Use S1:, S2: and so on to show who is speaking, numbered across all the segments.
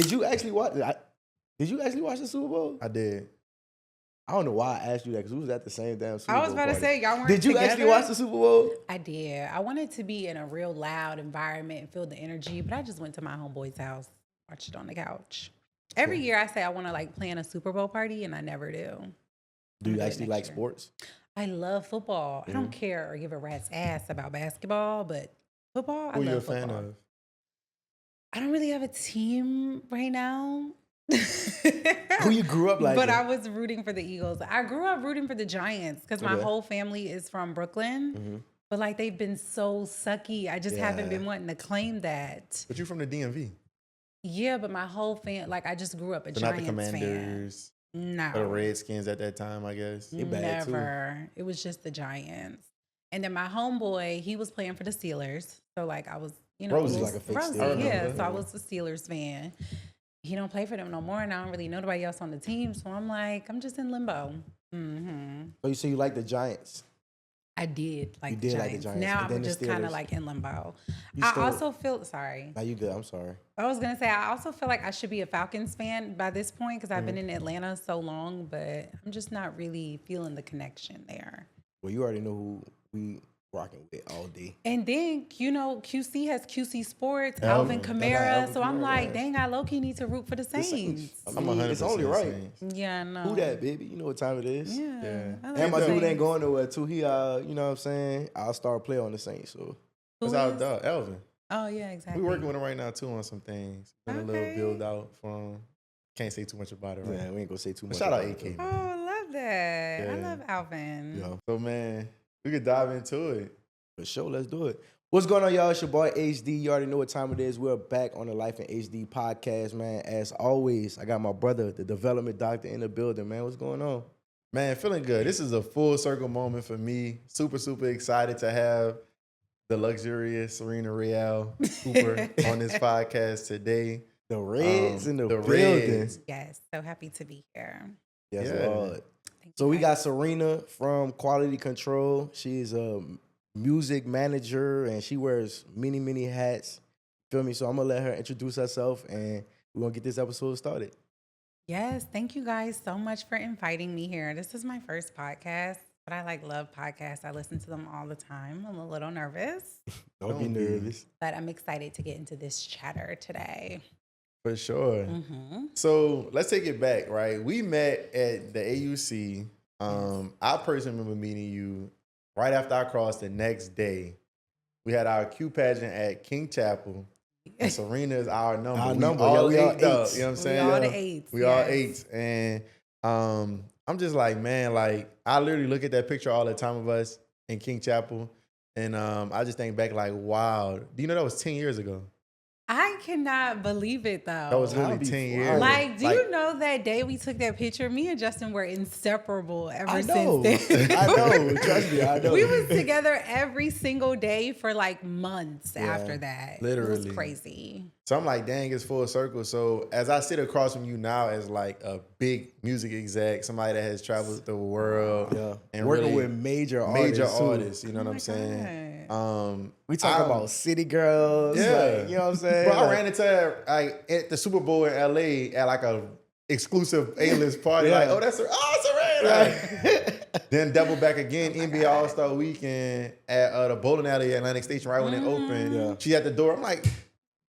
S1: Did you actually watch? Did you actually watch the Super Bowl?
S2: I did.
S1: I don't know why I asked you that because we was at the same damn Super Bowl.
S3: I was about to say, y'all weren't
S1: Did you
S3: together?
S1: actually watch the Super Bowl?
S3: I did. I wanted to be in a real loud environment and feel the energy, but I just went to my homeboy's house, watched it on the couch. Every year I say I want to like plan a Super Bowl party, and I never do.
S1: Do you actually like sports?
S3: I love football. I don't care or give a rat's ass about basketball, but football, I
S2: Who
S3: love
S2: you a
S3: football.
S2: fan of?
S3: I don't really have a team right now.
S1: Who you grew up like?
S3: But I was rooting for the Eagles. I grew up rooting for the Giants because my
S1: Okay.
S3: whole family is from Brooklyn. But like they've been so sucky. I just haven't been wanting to claim that.
S2: But you from the DMV.
S3: Yeah, but my whole like I just grew up a
S2: So not
S3: Giants
S2: the
S3: fan.
S2: Commanders
S3: No.
S2: or the Redskins at that time, I guess.
S1: They bad too.
S3: Never. It was just the Giants. And then my homeboy, he was playing for the Steelers. So like I was, you know,
S1: Rosie's like a fake
S3: Rosie,
S1: Steeler.
S3: yeah. So I was a Steelers fan. He don't play for them no more, and I don't really know nobody else on the team. So I'm like, I'm just in limbo.
S1: So you say you like the Giants?
S3: I did like
S1: You
S3: the
S1: did
S3: Giants.
S1: like the Giants,
S3: Now
S1: and then
S3: I'm
S1: the
S3: just kind
S1: Steelers.
S3: of like in limbo.
S1: You
S3: I
S1: still-
S3: also feel sorry.
S1: Nah, you good. I'm sorry.
S3: I was gonna say I also feel like I should be a Falcons fan by this point because I've been in Atlanta so long, but I'm just not really feeling the connection there.
S1: Well, you already know who we rocking with all day.
S3: And then, you know, QC has QC Sports,
S2: Alvin.
S3: Alvin
S1: I got
S3: Kamara.
S1: Alvin
S3: So I'm
S1: Kamara,
S3: like,
S1: yeah.
S3: dang, I low-key need to root for the
S1: The
S3: Saints.
S1: I
S2: I'm
S1: mean,
S2: 100%
S1: it's only right.
S2: Saints.
S3: Yeah, I know.
S1: Who that, baby? You know what time it is.
S3: Yeah.
S2: Yeah.
S3: I like
S1: And my
S3: the
S1: dude ain't
S3: Saints.
S1: going nowhere too. He, you know what I'm saying? I'll start player on the Saints. So
S3: Who
S2: That's our
S3: is?
S2: dog, Elvin.
S3: Oh, yeah, exactly.
S2: We working with him right now too on some things. Doing a
S3: Okay.
S2: little build out from. Can't say too much about it, right?
S1: yeah, we ain't gonna say too much.
S2: Shout out
S1: about it,
S2: AK.
S1: though.
S3: Oh, I love that. I
S2: Yeah.
S3: love Alvin.
S1: Yeah,
S2: So man, we could dive into it.
S1: for sure. Let's do it. What's going on, y'all? It's your boy HD. You already know what time it is. We're back on the Life in HD podcast, man. As always, I got my brother, the development doctor, in the building, man. What's going on?
S2: Man, feeling good. This is a full circle moment for me. Super, super excited to have the luxurious Serena Real Cooper on this podcast today.
S1: The Reds in the building.
S2: Reds.
S3: Yes, so happy to be here.
S1: Yes,
S2: Yeah.
S1: Lord.
S3: Thank
S1: So
S3: you
S1: we got
S3: guys.
S1: Serena from Quality Control. She's a music manager and she wears many, many hats. Feel me? So I'm gonna let her introduce herself and we're gonna get this episode started.
S3: Yes, thank you guys so much for inviting me here. This is my first podcast, but I love podcasts. I listen to them all the time. I'm a little nervous,
S1: Don't be
S2: Don't be.
S1: nervous.
S3: but I'm excited to get into this chatter today.
S2: For sure.
S3: Mm-hmm.
S2: So let's take it back, right? We met at the AUC. I personally remember meeting you right after I crossed the next day. We had our Q pageant at King Chapel. And Serena is our number.
S1: Our
S2: We
S1: number,
S2: all
S1: yeah, we all
S2: eights up,
S1: eights.
S2: you know what I'm
S3: We
S2: saying?
S3: all the
S2: Yeah.
S3: eights.
S2: We all
S3: yes.
S2: eights. And I'm just like, man, like I literally look at that picture all the time of us in King Chapel. And I just think back like, wow. Do you know that was 10 years ago?
S3: I cannot believe it though.
S2: That was literally
S1: That'd be
S2: 10
S1: wild.
S2: years.
S3: like, do you know that day we took that picture? Me and Justin were inseparable ever
S1: I know.
S3: since then.
S1: I know. Trust me, I know.
S3: We was together every single day for like months
S1: Yeah,
S3: after that. It
S2: literally.
S3: was crazy.
S2: So I'm like, dang, it's full circle. So as I sit across from you now as like a big music exec, somebody that has traveled the world,
S1: Yeah.
S2: and
S1: Working
S2: really
S1: with major artists. Too.
S2: you know what
S3: Oh
S2: I'm
S3: my
S2: saying?
S1: We talk
S2: I'm-
S1: about city girls.
S2: Yeah.
S1: Like, you know what I'm saying?
S2: Bro, I
S1: Like,
S2: ran into her like at the Super Bowl in LA at like a exclusive A-list party.
S1: Yeah.
S2: Like, oh, that's Serena. Then double back again, NBA All-Star Weekend at the bowling alley at Atlantic Station right when it opened.
S1: Yeah.
S2: She at the door. I'm like,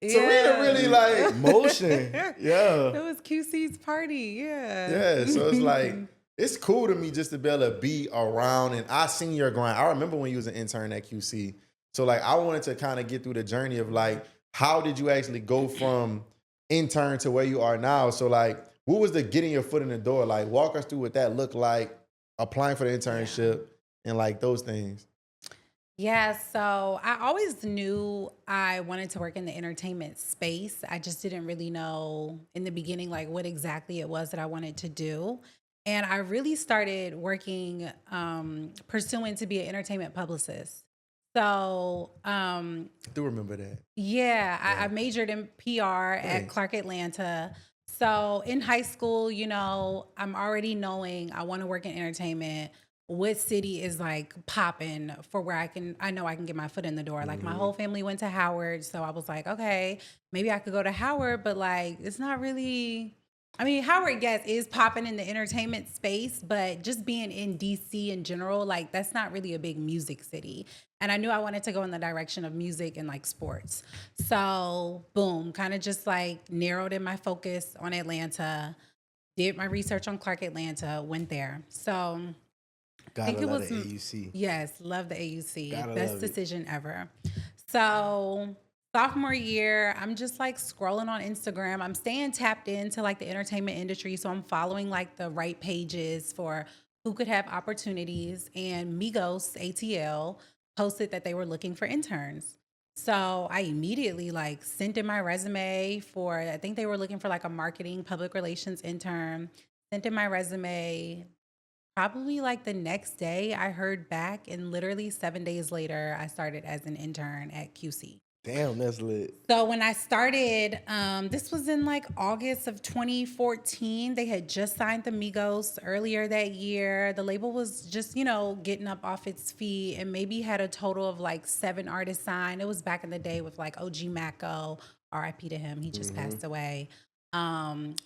S3: Yeah.
S2: Serena really like,
S1: motion. Yeah.
S3: It was QC's party. Yeah.
S2: yeah. So it's like, it's cool to me just to be able to be around. And I seen your grind. I remember when you was an intern at QC. So like, I wanted to kind of get through the journey of like, how did you actually go from intern to where you are now? So like, what was the getting your foot in the door? Like, walk us through what that looked like, applying for the internship and like those things.
S3: Yeah, so I always knew I wanted to work in the entertainment space. I just didn't really know in the beginning like what exactly it was that I wanted to do. And I really started working, pursuing to be an entertainment publicist. So
S2: I do remember that.
S3: yeah, I majored in PR at
S2: Nice.
S3: Clark Atlanta. So in high school, you know, I'm already knowing I want to work in entertainment. what city is like popping for where I know I can get my foot in the door. Like my whole family went to Howard. So I was like, okay, maybe I could go to Howard, but like it's not really, I mean, Howard, yes, is popping in the entertainment space, but just being in DC in general, like that's not really a big music city. And I knew I wanted to go in the direction of music and like sports. So boom, kind of just like narrowed in my focus on Atlanta, did my research on Clark Atlanta, went there. So I think
S1: Gotta
S3: it
S1: love
S3: was
S1: the AUC.
S3: yes, love the AUC.
S1: Gotta
S3: Best
S1: love it.
S3: decision ever. So sophomore year, I'm just like scrolling on Instagram. I'm staying tapped into like the entertainment industry. So I'm following like the right pages for who could have opportunities. And Migos ATL posted that they were looking for interns. So I immediately like sent in my resume for, I think they were looking for like a marketing public relations intern. Sent in my resume. Probably like the next day, I heard back, and literally 7 days later, I started as an intern at QC.
S1: Damn, that's lit.
S3: So when I started, this was in like August of 2014. They had just signed the Migos earlier that year. The label was just, getting up off its feet and maybe had a total of like 7 artists signed. It was back in the day with like OG Mako, RIP to him. He just passed away.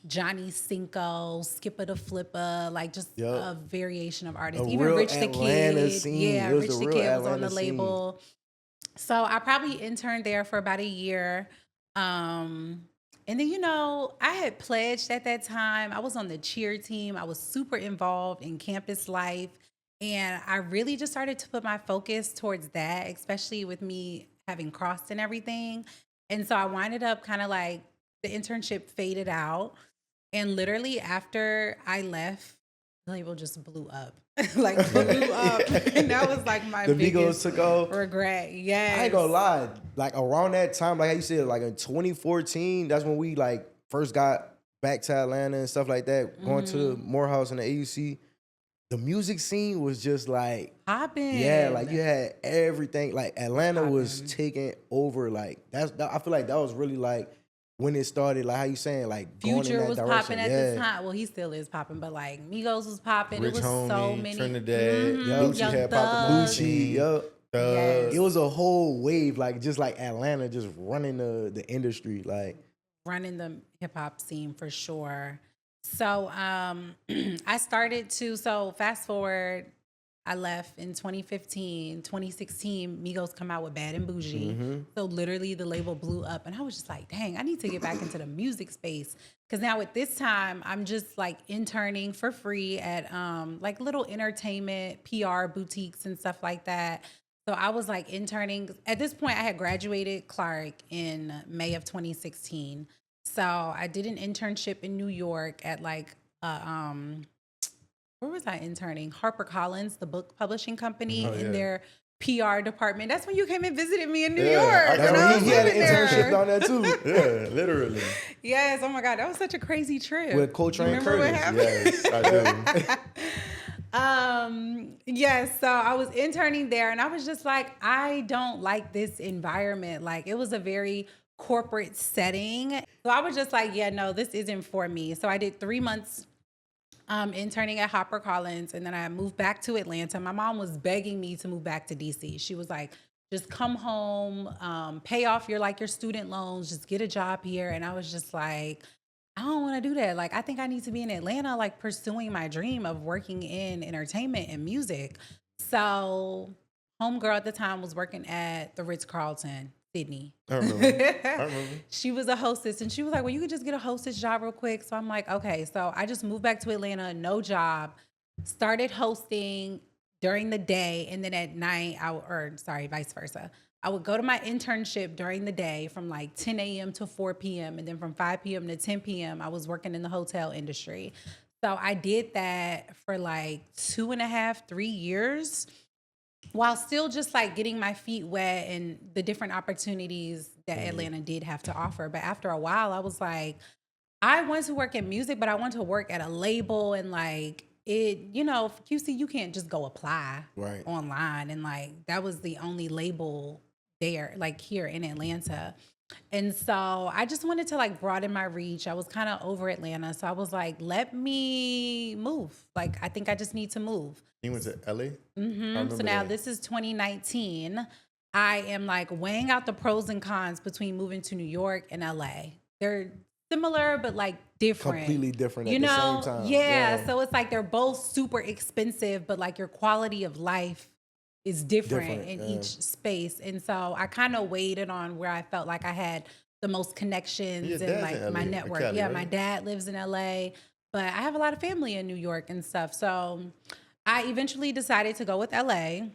S3: Johnny Cinco, Skipper the Flipper, like just a variation of artists.
S1: A
S3: Even
S1: real
S3: Rich the
S1: Atlanta
S3: Kid.
S1: scene.
S3: Yeah,
S1: It was
S3: Rich
S1: a
S3: the
S1: real
S3: Kid was on
S1: Atlanta
S3: the label. So I probably interned there for about a year. And then, I had pledged at that time. I was on the cheer team. I was super involved in campus life. And I really just started to put my focus towards that, especially with me having crossed and everything. And so I winded up kind of like the internship faded out. And literally after I left, the label just blew up. Like blew up. And that was like my
S1: The
S3: biggest
S1: Migos took off.
S3: regret. Yes.
S1: I ain't gonna lie. Like around that time, like how you said, like in 2014, that's when we like first got back to Atlanta and stuff like that, going to the Morehouse and the AUC. The music scene was just like
S3: Popping.
S1: yeah, like you had everything. Like Atlanta was taking over. Like I feel like that was really like when it started. Like how you saying, like going in
S3: Future
S1: that
S3: was
S1: direction.
S3: popping at this time. Well, he still is popping, but like Migos was popping.
S2: Rich
S3: It was
S2: Homie,
S3: so many.
S2: Trinidad,
S3: Mhm.
S2: Gucci
S3: Young
S2: had
S3: Thug.
S2: popped the
S1: Gucci, yup.
S3: Yes.
S1: It was a whole wave, like just like Atlanta, just running the industry. Like
S3: Running the hip hop scene for sure. So I started to, so fast forward, I left in 2015, 2016, Migos come out with Bad and Bougie. So literally the label blew up and I was just like, dang, I need to get back into the music space. Cause now at this time, I'm just like interning for free at like little entertainment, PR boutiques and stuff like that. So I was like interning. At this point, I had graduated Clark in May of 2016. So I did an internship in New York at like where was I interning? HarperCollins, the book publishing company, in their PR department. That's when you came and visited me in New York.
S2: That's
S3: when I
S2: when
S3: was
S1: he had an
S3: living there.
S1: internship down there too
S2: Yeah, literally.
S3: Yes, oh my God, that was such a crazy trip.
S1: with Coltrane
S3: Remember what
S1: Curtis.
S3: happened?
S2: Yes, I do.
S3: Yes, so I was interning there and I was just like, I don't like this environment. Like it was a very corporate setting. So I was just like, yeah, no, this isn't for me. So I did 3 months interning at HarperCollins and then I moved back to Atlanta. My mom was begging me to move back to DC. She was like, just come home, pay off your student loans, just get a job here. And I was just like, I don't want to do that. Like, I think I need to be in Atlanta, like pursuing my dream of working in entertainment and music. So, homegirl at the time was working at the Ritz-Carlton, Sydney.
S2: I remember.
S3: She was a hostess and she was like, well, you could just get a hostess job real quick. So I'm like, okay. So I just moved back to Atlanta, no job, started hosting during the day. And then at night, vice versa. I would go to my internship during the day from like 10 a.m. to 4 p.m. And then from 5 p.m. to 10 p.m., I was working in the hotel industry. So I did that for like 2.5, 3 years while still just like getting my feet wet and the different opportunities that Atlanta did have to offer. But after a while, I was like, I want to work in music, but I want to work at a label and like it, QC, you can't just go apply online. And like, that was the only label there, like here in Atlanta. And so I just wanted to like broaden my reach. I was kind of over Atlanta. So I was like, let me move. Like, I think I just need to move.
S2: You went to LA? I
S3: So
S2: remember
S3: now
S2: that.
S3: this is 2019. I am like weighing out the pros and cons between moving to New York and LA. They're similar, but like different.
S1: Completely different
S3: You
S1: at the same
S3: know?
S1: time.
S3: Yeah. So it's like they're both super expensive, but like your quality of life is different in each space. And so I kind of weighed it on where I felt like I had the most
S2: Your
S3: connections and
S2: dad's
S3: like
S2: in
S3: my
S2: LA,
S3: network.
S2: Cali,
S3: Yeah,
S2: right?
S3: my dad lives in LA, but I have a lot of family in New York and stuff. So I eventually decided to go with LA,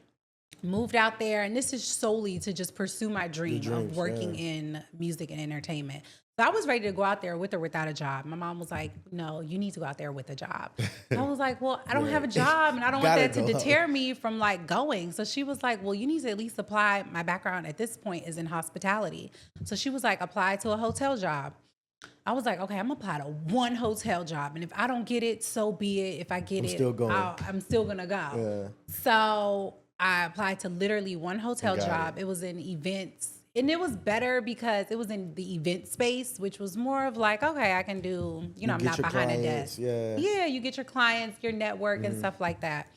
S3: moved out there, and this is solely to just pursue my dream
S1: dreams,
S3: of working
S1: yeah.
S3: in music and entertainment. So I was ready to go out there with or without a job. My mom was like, "No, you need to go out there with a job." I was like, "Well, I don't have a job, and I don't want
S1: Gotta
S3: that to
S1: go.
S3: deter me from like going." So she was like, "Well, you need to at least apply." My background at this point is in hospitality, so she was like, "Apply to a hotel job." I was like, okay, I'm gonna apply to one hotel job, and if I don't get it, so be it. If I get it,
S1: still going.
S3: I'm still gonna go.
S1: Yeah.
S3: So I applied to literally one hotel
S2: Got
S3: job.
S2: it.
S3: It was in events, and it was better because it was in the event space, which was more of like, okay, I can do. You know, I'm
S1: get
S3: not
S1: your
S3: behind a
S1: clients,
S3: desk.
S1: yeah.
S3: Yeah, you get your clients, your network, and stuff like that.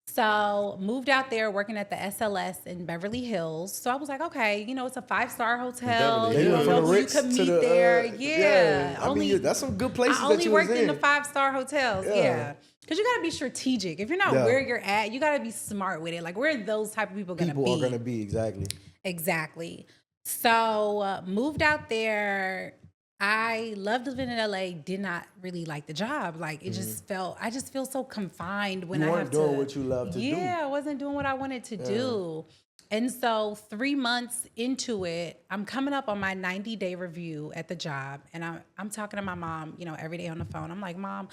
S3: So moved out there working at the SLS in Beverly Hills. So I was like, okay, you know, it's a 5-star hotel.
S2: Beverly
S3: You
S2: Hills.
S3: don't know
S2: From
S3: who
S2: the
S3: you could
S1: Ritz
S3: meet
S1: to the,
S3: there.
S1: yeah.
S3: Yeah.
S1: I mean, that's some good places
S3: I
S1: that
S3: only
S1: you was
S3: worked in the
S1: in.
S3: 5-star hotels.
S1: Yeah.
S3: Yeah. Because you got to be strategic. If you're not
S1: Yeah.
S3: where you're at, you got to be smart with it. Like, where are those type of people going to be?
S1: People are gonna be exactly.
S3: Exactly. So moved out there. I loved living in LA. Did not really like the job. Like it just felt. I just feel so confined when
S1: You
S3: I
S1: weren't
S3: have
S1: doing
S3: to.
S1: what you love to do.
S3: Yeah, I wasn't doing what I wanted to do. And so 3 months into it, I'm coming up on my 90-day review at the job, and I'm talking to my mom. You know, every day on the phone. I'm like, Mom,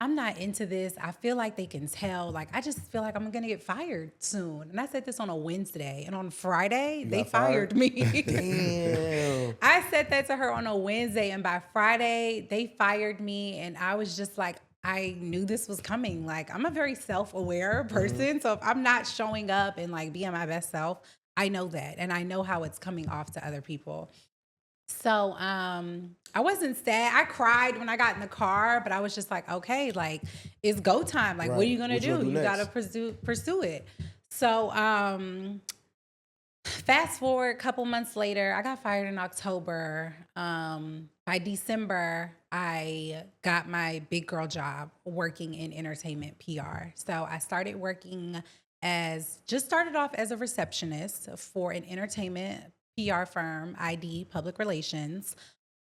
S3: I'm not into this. I feel like they can tell. Like, I just feel like I'm gonna get fired soon. And I said this on a Wednesday. And on Friday, they
S1: got fired?
S3: fired me.
S1: Damn.
S3: I said that to her on a Wednesday. And by Friday, they fired me. And I was just like, I knew this was coming. Like, I'm a very self-aware person. So if I'm not showing up and like being my best self, I know that. And I know how it's coming off to other people. So I wasn't sad. I cried when I got in the car, but I was just like, okay, like it's go time. Like, what are
S1: Right.
S3: you gonna
S1: What you
S3: do?
S1: gonna do
S3: You gotta
S1: next?
S3: pursue it. So fast forward a couple months later, I got fired in October. By December, I got my big girl job working in entertainment PR. So I started working started off as a receptionist for an entertainment PR firm, ID, public relations.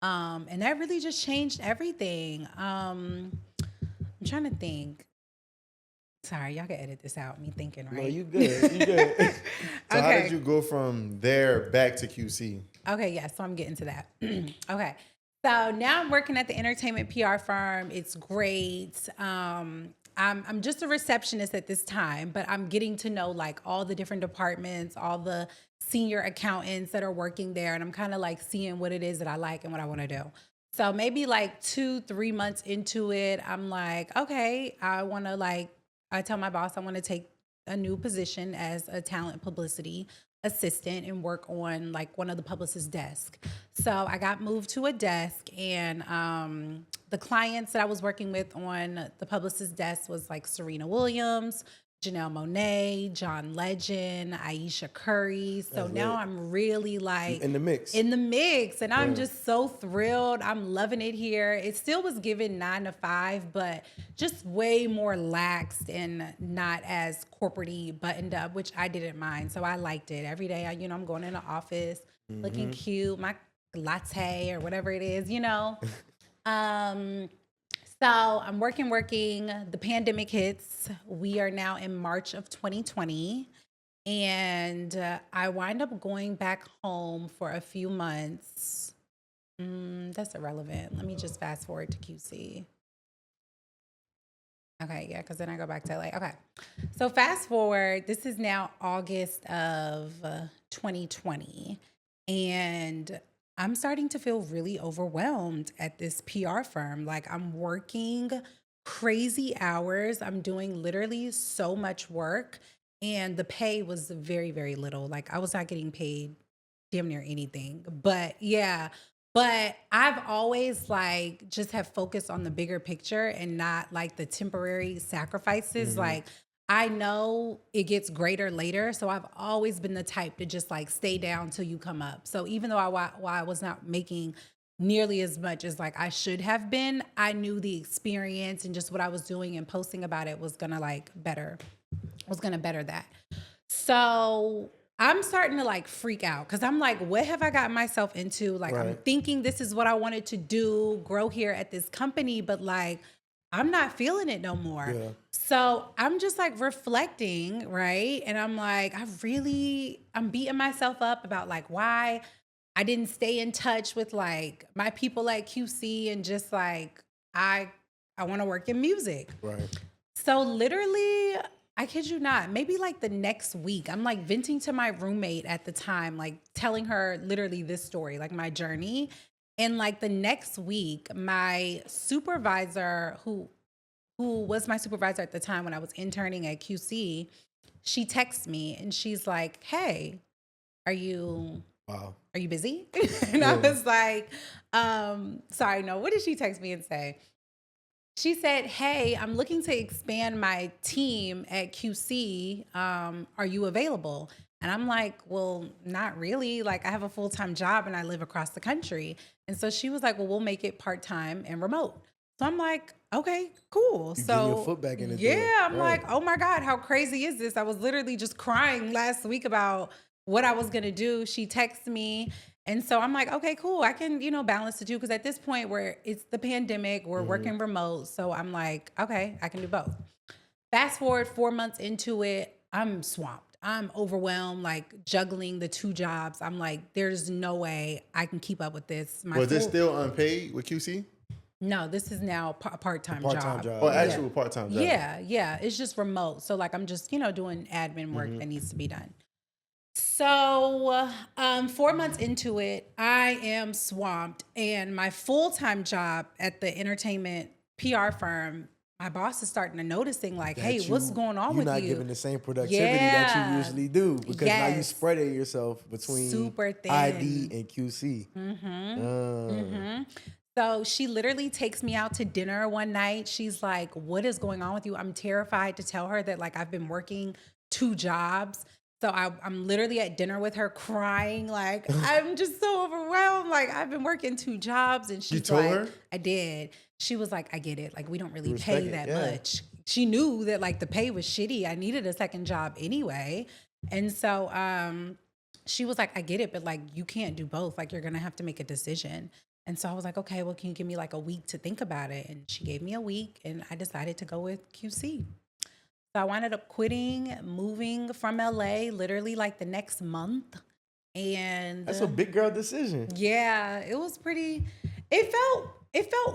S3: And that really just changed everything. I'm trying to think. Sorry, y'all can edit this out, me thinking, right?
S1: No, you good. You good.
S2: So how
S3: Okay.
S2: did you go from there back to QC?
S3: Okay, yeah, so I'm getting to that. Okay. So now I'm working at the entertainment PR firm. It's great. I'm just a receptionist at this time, but I'm getting to know like all the different departments, all the senior accountants that are working there, and I'm kind of like seeing what it is that I like and what I want to do. So maybe like 2-3 months into it, I'm like, okay, I tell my boss I want to take a new position as a talent publicity assistant and work on like one of the publicist's desk. So I got moved to a desk, and the clients that I was working with on the publicist's desk was like Serena Williams, Janelle Monáe, John Legend, Aisha Curry. So
S1: That's
S3: now
S1: lit.
S3: I'm really like
S1: In the mix.
S3: and I'm just so thrilled. I'm loving it here. It still was given 9 to 5, but just way more laxed and not as corporate-y buttoned up, which I didn't mind. So I liked it. Every day, I'm going in the office looking cute, my latte or whatever it is, So I'm working. The pandemic hits. We are now in March of 2020. And I wind up going back home for a few months. That's irrelevant. Let me just fast forward to QC. Okay, yeah, because then I go back to LA. Okay. So fast forward, this is now August of 2020. And I'm starting to feel really overwhelmed at this PR firm. Like I'm working crazy hours. I'm doing literally so much work. And the pay was very, very little. Like I was not getting paid damn near anything. But yeah, but I've always like just have focused on the bigger picture and not like the temporary sacrifices.
S1: Mhm.
S3: Like I know it gets greater later, so I've always been the type to just like stay down till you come up. So even though while I was not making nearly as much as like I should have been, I knew the experience and just what I was doing and posting about it was gonna like better that. So I'm starting to like freak out because I'm like, what have I gotten myself into? Like, I'm
S1: Right.
S3: thinking this is what I wanted to do, grow here at this company, but like, I'm not feeling it no more.
S1: Yeah.
S3: So I'm just like reflecting, right? And I'm like, I'm beating myself up about like why I didn't stay in touch with like my people at QC and just like, I want to work in music.
S1: Right.
S3: So literally, I kid you not, maybe like the next week, I'm like venting to my roommate at the time, like telling her literally this story, like my journey. And like the next week, my supervisor, who was my supervisor at the time when I was interning at QC, she texts me and she's like, "Hey, are you
S1: Wow.
S3: are you busy?" And I
S1: Yeah.
S3: was like, sorry, no, what did she text me and say? She said, "Hey, I'm looking to expand my team at QC. Are you available?" And I'm like, "Well, not really. Like, I have a full-time job and I live across the country." And so she was like, "Well, we'll make it part-time and remote." So I'm like, "Okay, cool."
S1: You getting your
S3: So
S1: foot back in the door.
S3: yeah, I'm
S1: Right.
S3: like, "Oh my God, how crazy is this?" I was literally just crying last week about what I was gonna do. She texted me. And so I'm like, okay, cool. I can, balance the two. Cause at this point where it's the pandemic, we're working remote. So I'm like, okay, I can do both. Fast forward 4 months into it, I'm swamped. I'm overwhelmed, like juggling the two jobs. I'm like, there's no way I can keep up with this.
S2: Was this still unpaid with QC?
S3: No, this is now a part-time
S1: Part-time
S3: job.
S1: job.
S2: Or
S1: Yeah.
S2: actual part-time job?
S3: Yeah. It's just remote. So like I'm just, doing admin work that needs to be done. So, 4 months into it, I am swamped, and my full-time job at the entertainment PR firm, my boss is starting to noticing, like, "Hey, what's going on
S1: You're
S3: with
S1: not
S3: you?"
S1: giving the same productivity that you
S3: Yeah.
S1: usually do because now you
S3: Yes.
S1: spreading yourself between
S3: Super thin.
S1: ID and QC.
S3: So she literally takes me out to dinner one night. She's like, "What is going on with you?" I'm terrified to tell her that like I've been working two jobs. So I'm literally at dinner with her crying, like, I'm just so overwhelmed. Like, I've been working two jobs. And she's
S2: told
S3: like,
S2: her?
S3: I did. She was like, "I get it. Like, we don't really
S1: Respect
S3: pay
S1: it,
S3: that
S1: yeah.
S3: much." She knew that like the pay was shitty. I needed a second job anyway. And so she was like, "I get it, but like you can't do both. Like, you're gonna have to make a decision." And so I was like, "Okay, well, can you give me like a week to think about it?" And she gave me a week and I decided to go with QC. So I wound up quitting, moving from LA literally like the next month. And
S1: That's a big girl decision.
S3: yeah, it was pretty, it felt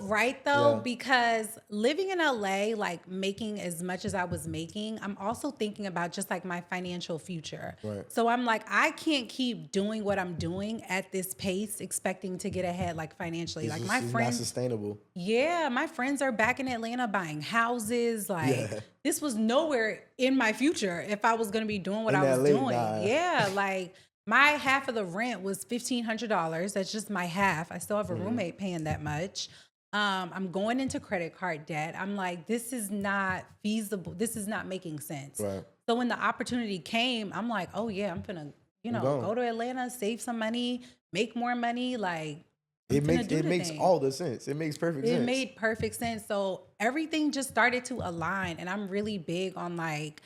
S3: right though,
S1: Yeah.
S3: because living in LA, like making as much as I was making, I'm also thinking about just like my financial future.
S1: Right.
S3: So I'm like, I can't keep doing what I'm doing at this pace, expecting to get ahead like financially.
S1: It's
S3: Like
S1: just-
S3: my
S1: it's not
S3: friends,
S1: sustainable.
S3: yeah, my friends are back in Atlanta buying houses. Like
S1: Yeah.
S3: this was nowhere in my future if I was gonna be doing what
S1: In
S3: I was
S1: LA,
S3: doing.
S1: nah.
S3: Yeah, like my half of the rent was $1,500. That's just my half. I still have a roommate paying that much. I'm going into credit card debt. I'm like, this is not feasible. This is not making sense.
S1: Right.
S3: So when the opportunity came, I'm like, oh yeah, I'm gonna,
S1: going.
S3: go to Atlanta, save some money, make more money. Like I'm
S1: It
S3: finna
S1: makes
S3: do
S1: it
S3: the
S1: makes
S3: thing.
S1: all the sense. It makes perfect
S3: It
S1: sense.
S3: made perfect sense. So everything just started to align, and I'm really big on like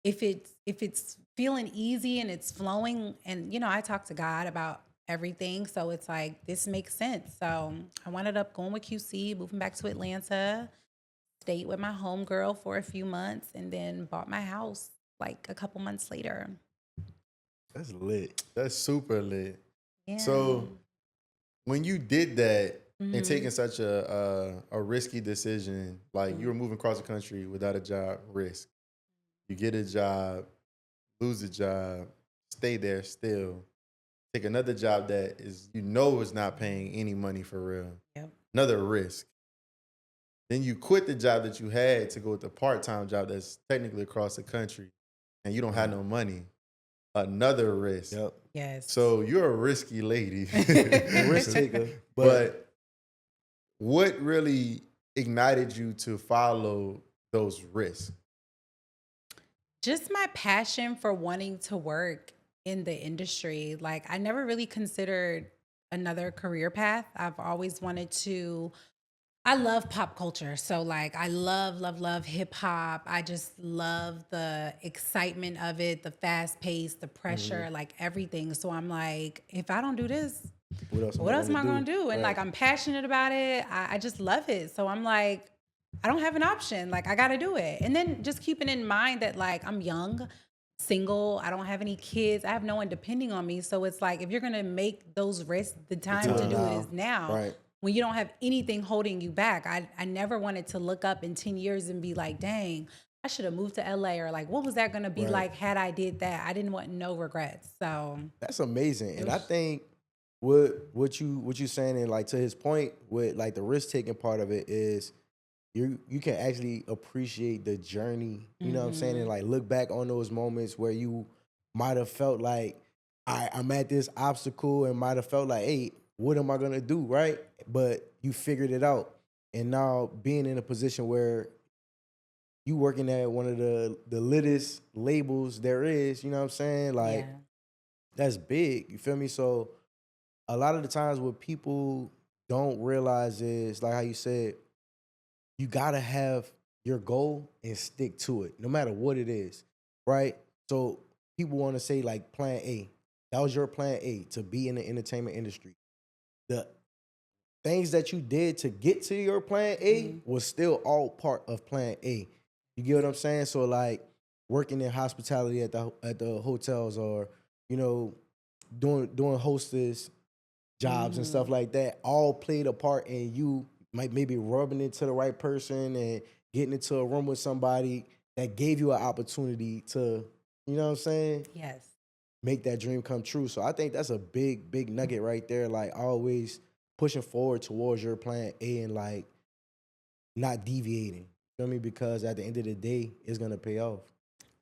S3: if it's feeling easy and it's flowing, and I talk to God about everything, so it's like this makes sense. So I wound up going with QC, moving back to Atlanta, stayed with my homegirl for a few months, and then bought my house like a couple months later.
S1: That's lit.
S2: That's super lit.
S3: Yeah.
S2: So when you did that and
S3: Mhm.
S2: taking such a risky decision, like you were moving across the country without a job, risk. You get a job, lose a job, stay there still, take another job that is not paying any money for real.
S3: Yep.
S2: Another risk. Then you quit the job that you had to go with the part-time job that's technically across the country and you don't have no money. another risk.
S1: Yep.
S3: Yes.
S2: So you're a risky lady.
S1: A risk taker.
S2: But what really ignited you to follow those risks?
S3: Just my passion for wanting to work in the industry. Like, I never really considered another career path. I've always wanted to. I love pop culture. So, like, I love hip hop. I just love the excitement of it, the fast pace, the pressure, like everything. So, I'm like, if I don't do this, what else am I going to do? And like, I'm passionate about it. I just love it. So, I'm like, I don't have an option. Like, I got to do it. And then just keeping in mind that, like, I'm young, single, I don't have any kids, I have no one depending on me. So, it's like, if you're going to make those risks, the time to do it is now.
S1: Right.
S3: When you don't have anything holding you back. I never wanted to look up in 10 years and be like, dang, I should have moved to LA, or like, what was that going to be like had I did that? I didn't want no regrets. So
S1: that's amazing. And I think what you saying, and like to his point with like the risk taking part of it, is you can actually appreciate the journey. You know what I'm saying? And like look back on those moments where you might have felt like I'm at this obstacle, and might have felt like, hey, what am I gonna do? Right? But you figured it out. And now being in a position where you working at one of the littest labels there is, you know what I'm saying? Like,
S3: yeah.
S1: that's big. You feel me? So a lot of the times what people don't realize is, like how you said, you gotta have your goal and stick to it, no matter what it is. Right? So people want to say like plan A. That was your plan A, to be in the entertainment industry. The things that you did to get to your plan A was still all part of plan A. You get what I'm saying? So like working in hospitality at the hotels, or you know, doing hostess jobs and stuff like that, all played a part in you might maybe rubbing into the right person and getting into a room with somebody that gave you an opportunity to, you know what I'm saying,
S3: Yes.
S1: make that dream come true. So I think that's a big nugget right there. Like always pushing forward towards your plan A and like not deviating. You feel me? Because at the end of the day, it's gonna pay off.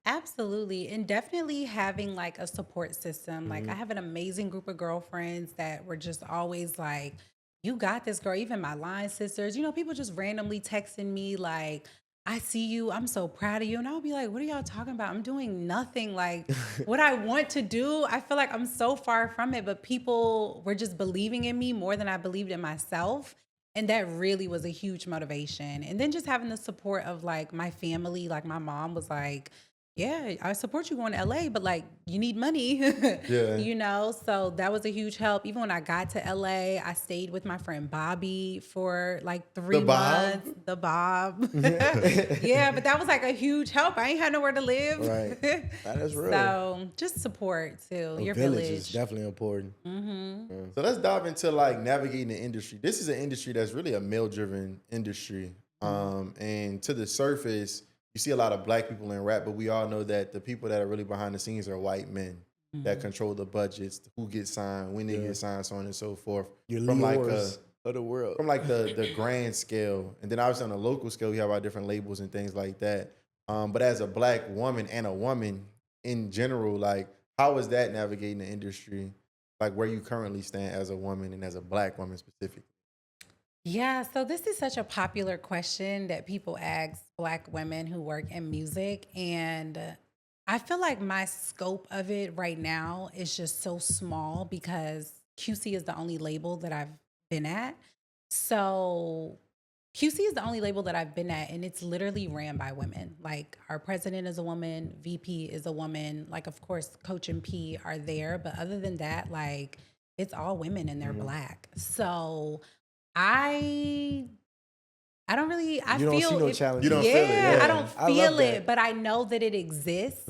S3: Absolutely. And definitely having like a support system. Like, I have an amazing group of girlfriends that were just always like, you got this, girl. Even my line sisters, people just randomly texting me like, I see you. I'm so proud of you. And I'll be like, what are y'all talking about? I'm doing nothing. Like, what I want to do, I feel like I'm so far from it, but people were just believing in me more than I believed in myself. And that really was a huge motivation. And then just having the support of like my family, like my mom was like, yeah, I support you going to LA, but like you need money,
S2: Yeah.
S3: So that was a huge help. Even when I got to LA, I stayed with my friend Bobby for like 3 months.
S2: Bob?
S3: The Bob. Yeah, but that was like a huge help. I ain't had nowhere to live.
S1: Right. That is real.
S3: So just support too.
S1: A
S3: Your
S1: village is
S3: village.
S1: definitely important.
S2: So let's dive into like navigating the industry. This is an industry that's really a male-driven industry. And to the surface, you see a lot of black people in rap, but we all know that the people that are really behind the scenes are white men that control the budgets, who get signed, when they get signed, so on and so forth.
S1: Your
S2: From like
S1: Leors of the world.
S2: from like the grand scale, and then obviously on the local scale, we have our different labels and things like that. But as a black woman and a woman in general, like how is that navigating the industry? Like where you currently stand as a woman and as a black woman specifically.
S3: Yeah, so this is such a popular question that people ask Black women who work in music. And I feel like my scope of it right now is just so small because QC is the only label that I've been at. So QC is the only label that I've been at, and it's literally ran by women. Like, our president is a woman, VP is a woman. Like, of course, Coach and P are there. But other than that, like, it's all women and they're Black. So I don't really. I
S1: You don't
S3: feel
S1: see no
S3: if-
S1: challenge.
S2: You don't
S3: yeah,
S2: feel it, yeah.
S3: I don't
S1: I love
S3: feel
S1: that.
S3: it, but I know that it exists.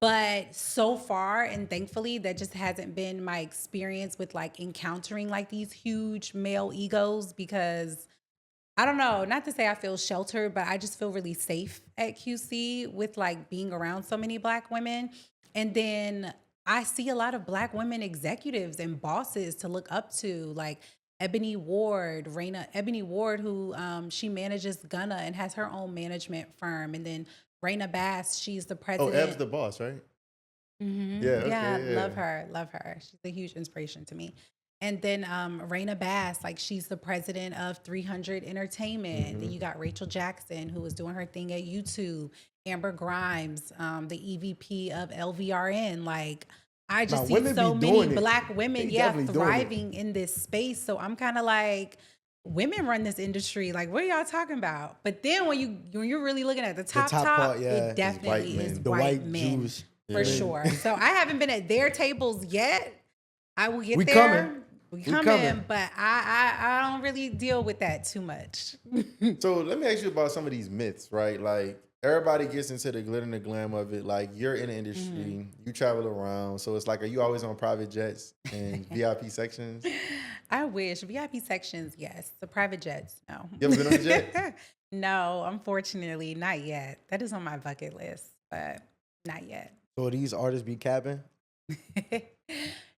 S3: But so far, and thankfully, that just hasn't been my experience with like encountering like these huge male egos, because I don't know, not to say I feel sheltered, but I just feel really safe at QC with like being around so many Black women. And then I see a lot of Black women executives and bosses to look up to, like Ebony Ward, Ebony Ward, who she manages Gunna and has her own management firm. And then Raina Bass, she's the
S2: Oh,
S3: president.
S2: Ev's the boss, right?
S3: Mm-hmm.
S2: Yeah, okay,
S3: Yeah,
S2: yeah.
S3: love her, love her. She's a huge inspiration to me. And then Raina Bass, like she's the president of 300 Entertainment. Then you got Rachel Jackson, who was doing her thing at YouTube. Amber Grimes, the EVP of LVRN. Like I
S1: Now,
S3: just see
S1: women be
S3: so many
S1: doing it.
S3: Black women,
S1: They
S3: yeah,
S1: definitely doing it.
S3: thriving in this space. So I'm kind of like, women run this industry. Like, what are y'all talking about? But then when you're really looking at the top
S1: part, yeah,
S3: it
S1: is
S3: definitely
S2: white
S3: is
S2: men.
S1: The
S3: white
S1: white
S3: men
S1: Jews.
S3: for
S2: Yeah.
S3: sure. So I haven't been at their tables yet. I will get
S1: We
S3: there.
S1: coming.
S3: We
S1: We
S3: coming,
S1: coming.
S3: but I don't really deal with that too much.
S2: So let me ask you about some of these myths, right? Like everybody gets into the glitter and the glam of it. Like you're in the industry, you travel around, so it's like, are you always on private jets and VIP sections?
S3: I wish VIP sections, yes. The private jets, no.
S2: You ever been on a jet?
S3: No, unfortunately, not yet. That is on my bucket list, but not yet.
S1: So these artists be capping?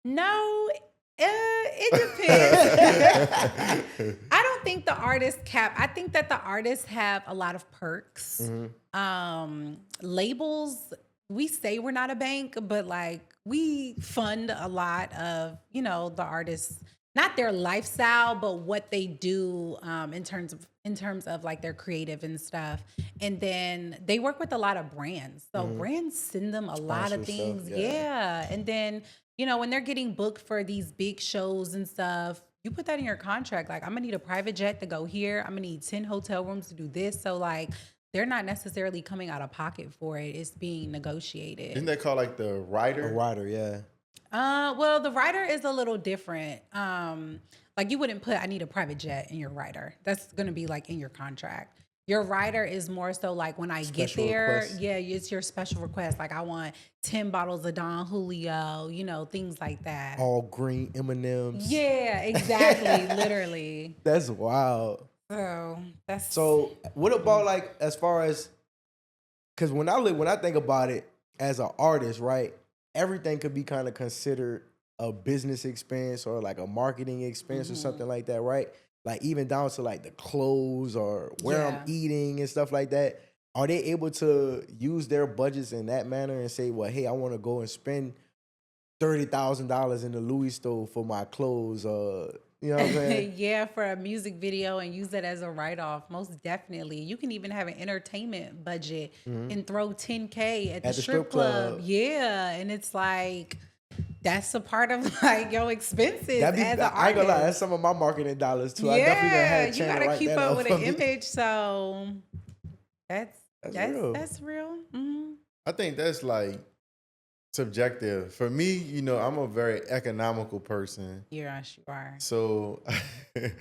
S3: No, it depends. I don't think the artists cap. I think that the artists have a lot of perks. Labels, we say we're not a bank, but like we fund a lot of, the artists, not their lifestyle, but what they do in terms of like their creative and stuff. And then they work with a lot of brands. So brands send them a lot of
S1: Sponsor stuff,
S3: things.
S1: yeah.
S3: Yeah. And then, when they're getting booked for these big shows and stuff, you put that in your contract. Like, I'm gonna need a private jet to go here. I'm gonna need 10 hotel rooms to do this. So like they're not necessarily coming out of pocket for it. It's being negotiated.
S2: Isn't that called like the rider?
S1: A rider, yeah.
S3: Well, the rider is a little different. Like you wouldn't put I need a private jet in your rider. That's gonna be like in your contract. Your rider is more so like when I
S1: Special
S3: get there,
S1: request.
S3: yeah, it's your special request. Like I want 10 bottles of Don Julio, things like that.
S1: All green M&Ms.
S3: Yeah, exactly, literally.
S1: That's wild.
S3: So that's
S1: So what about like as far as, because when I think about it as an artist, right, everything could be kind of considered a business expense or like a marketing expense or something like that, right? Like even down to like the clothes or where I'm eating and stuff like that. Are they able to use their budgets in that manner and say, well, hey, I want to go and spend $30,000 in the Louis store for my clothes? You know what I'm saying?
S3: Yeah, for a music video and use that as a write-off, most definitely. You can even have an entertainment budget and throw $10K at the strip club. Yeah, and it's like that's a part of like your expenses as an artist.
S1: I ain't gonna lie, that's some of my marketing dollars too. I definitely gonna have
S3: you
S1: Chan
S3: gotta
S1: write
S3: keep
S1: that
S3: up with
S1: for
S3: an
S1: me.
S3: image. So that's
S1: real.
S3: That's real. Mm-hmm.
S2: I think that's like subjective. For me, I'm a very economical person.
S3: Yes, you are.
S2: So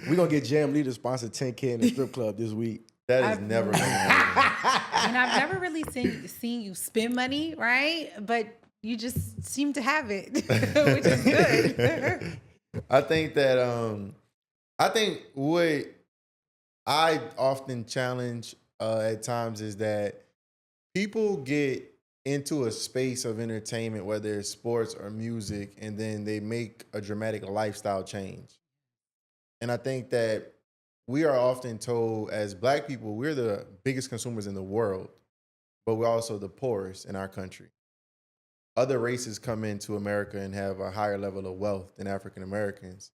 S1: We gonna get Jam Lee to sponsor 10K in the strip club this week.
S2: that is never gonna happen.
S3: And I've never really seen you spend money, right? But you just seem to have it, which is good.
S2: I think what I often challenge at times is that people get into a space of entertainment, whether it's sports or music, and then they make a dramatic lifestyle change. And I think that we are often told as Black people, we're the biggest consumers in the world, but we're also the poorest in our country. Other races come into America and have a higher level of wealth than African Americans.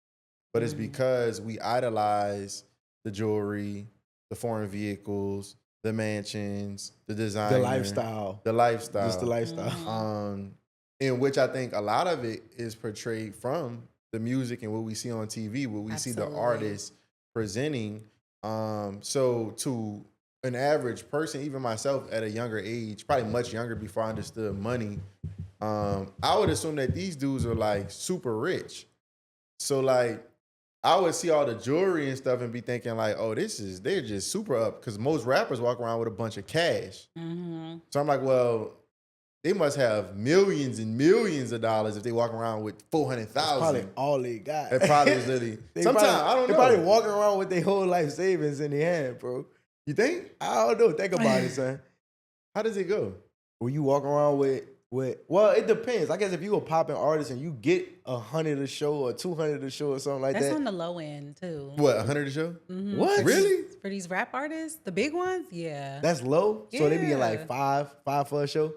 S2: But it's because we idolize the jewelry, the foreign vehicles, the mansions, the design,
S1: The lifestyle. Just the lifestyle.
S2: In which I think a lot of it is portrayed from the music and what we see on TV, what we see the
S3: Absolutely.
S2: artists presenting. So to an average person, even myself at a younger age, probably much younger before I understood money, I would assume that these dudes are like super rich. So like I would see all the jewelry and stuff and be thinking like, oh, they're just super up, because most rappers walk around with a bunch of cash. So I'm like, well, they must have millions and millions of dollars if they walk around with 400,000.
S1: Probably all they got.
S2: It probably is literally.
S1: They
S2: Sometimes
S1: probably-
S2: I don't know.
S1: They probably walking around with their whole life savings in their hand, bro.
S2: You think?
S1: I don't know. Think about it, son.
S2: How does it go?
S1: When you walk around with well, it depends. I guess if you a popping artist and you get 100 a show or 200 a show or something like
S3: That's
S1: that.
S3: on the low end too.
S2: What, 100 a show?
S1: What?
S2: Really?
S3: For these rap artists, the big ones, yeah.
S1: That's low. So they be in like
S3: Yeah.
S1: five for a show.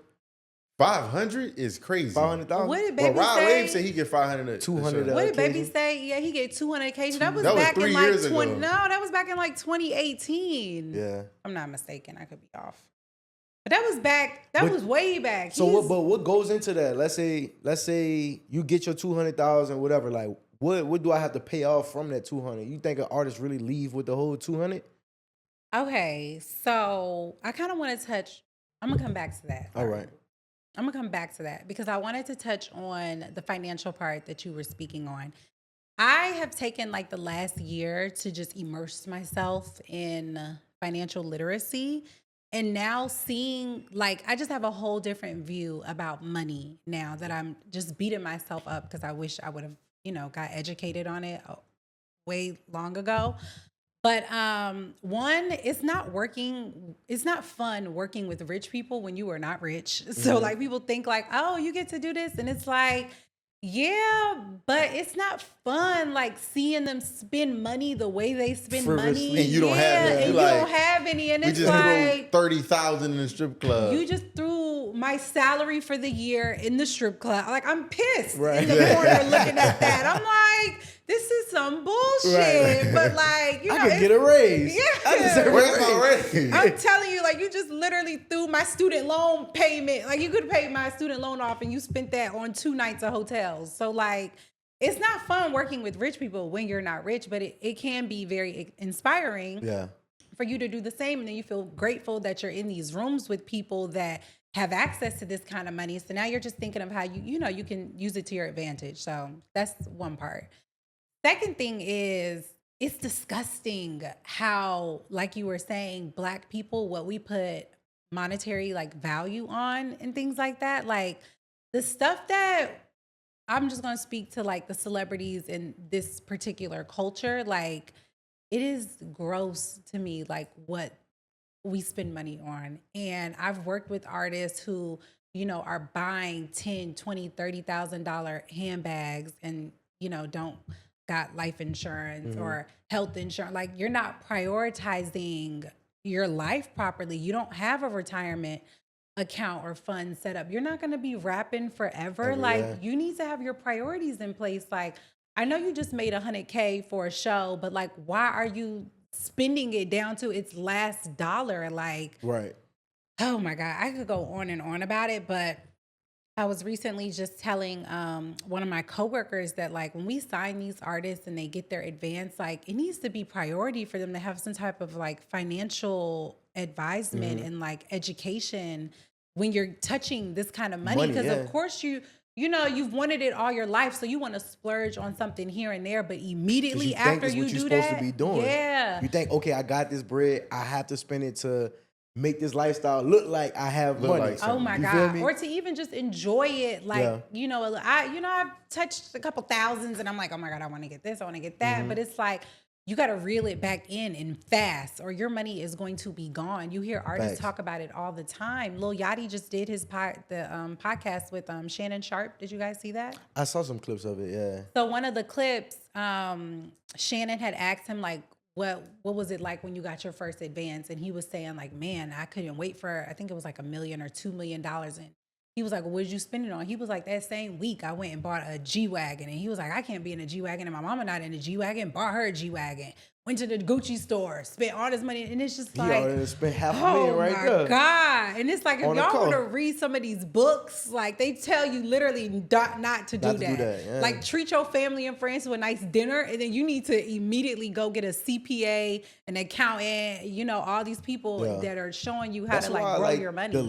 S2: 500 is crazy.
S1: 500,000.
S3: What did
S2: Well,
S3: Baby
S2: Rod
S3: say?
S2: Wave said he get 500.
S1: 200.
S3: What did Baby
S1: occasion.
S3: say? Yeah, he get 200 occasion. That was
S2: That was
S3: back
S2: 3
S3: in like
S2: years
S3: 20.
S2: ago.
S3: No, that was back in like 2018.
S1: Yeah.
S3: I'm not mistaken. I could be off. But that was back. That was way back.
S1: So what? But what goes into that? Let's say you get your 200,000, whatever. Like, what do I have to pay off from that 200? You think an artist really leave with the whole 200?
S3: Okay, so I kind of want to touch. I'm gonna come back to that.
S1: All right.
S3: I'm gonna come back to that because I wanted to touch on the financial part that you were speaking on. I have taken like the last year to just immerse myself in financial literacy. And now seeing, like, I just have a whole different view about money now that I'm just beating myself up because I wish I would have, got educated on it way long ago. But one, it's not fun working with rich people when you are not rich. So like people think like, oh, you get to do this. And it's like, yeah, but it's not fun like seeing them spend money the way they spend money.
S2: And you don't have any.
S3: And you don't have any. And
S2: we
S3: it's
S2: just
S3: like
S2: threw 30,000 in the strip club.
S3: you just threw my salary for the year in the strip club. Like I'm pissed
S1: Right.
S3: in the corner looking at that. I'm like, this is some bullshit.
S1: Right.
S3: But like,
S1: I could get a raise.
S3: Yeah.
S1: I deserve
S2: Where's
S1: a
S2: my
S1: raise.
S2: raise?
S3: I'm telling you, like you just literally threw my student loan payment. Like you could pay my student loan off and you spent that on 2 nights of hotels. So like, it's not fun working with rich people when you're not rich, but it can be very inspiring
S1: Yeah.
S3: for you to do the same. And then you feel grateful that you're in these rooms with people that have access to this kind of money. So now you're just thinking of how you can use it to your advantage. So that's one part. Second thing is it's disgusting how, like you were saying, Black people, what we put monetary like value on and things like that. Like the stuff that I'm just going to speak to like the celebrities in this particular culture. Like it is gross to me, like what we spend money on. And I've worked with artists who, are buying $10, $20, $30,000 handbags and, don't got life insurance or health insurance. Like you're not prioritizing your life properly. You don't have a retirement account or fund set up. You're not going to be rapping forever. You need to have your priorities in place. Like, I know you just made $100K for a show, but like, why are you spending it down to its last dollar? Like,
S1: Right.
S3: oh my God, I could go on and on about it, but I was recently just telling one of my coworkers that like when we sign these artists and they get their advance, like it needs to be priority for them to have some type of like financial advisement and like education when you're touching this kind of money. Because of course you've wanted it all your life, so you want to splurge on something here and there, but immediately after you do that,
S1: supposed to be doing.
S3: Yeah,
S1: You think, okay, I got this bread, I have to spend it to make this lifestyle look like I have money.
S2: like
S3: oh my
S1: You feel
S3: God.
S1: me?
S3: Or to even just enjoy it. Like,
S1: Yeah.
S3: I've touched a couple thousands and I'm like, oh my God, I want to get this, I want to get that. But it's like, you got to reel it back in and fast or your money is going to be gone. You hear artists
S1: Facts.
S3: talk about it all the time. Lil Yachty just did his podcast with Shannon Sharp. Did you guys see that?
S1: I saw some clips of it, yeah.
S3: So one of the clips, Shannon had asked him like, what was it like when you got your first advance? And he was saying like, man, I couldn't wait for, I think it was like $1 million or $2 million. And he was like, well, what did you spend it on? He was like, that same week I went and bought a G-Wagon. And he was like, I can't be in a G-Wagon and my mama not in a G-Wagon. Bought her a G-Wagon. Went to the Gucci store, spent all this money. And it's just
S1: He
S3: like,
S1: already spent $500,000 right
S3: my
S1: there.
S3: God. And it's like, if
S1: On the
S3: y'all want to
S1: car.
S3: read some of these books, like they tell you literally not to do that.
S1: Yeah.
S3: Like treat your family and friends to a nice dinner. And then you need to immediately go get a CPA, an accountant, all these people that are showing you how
S1: That's
S3: to
S1: why,
S3: like grow your money.
S1: The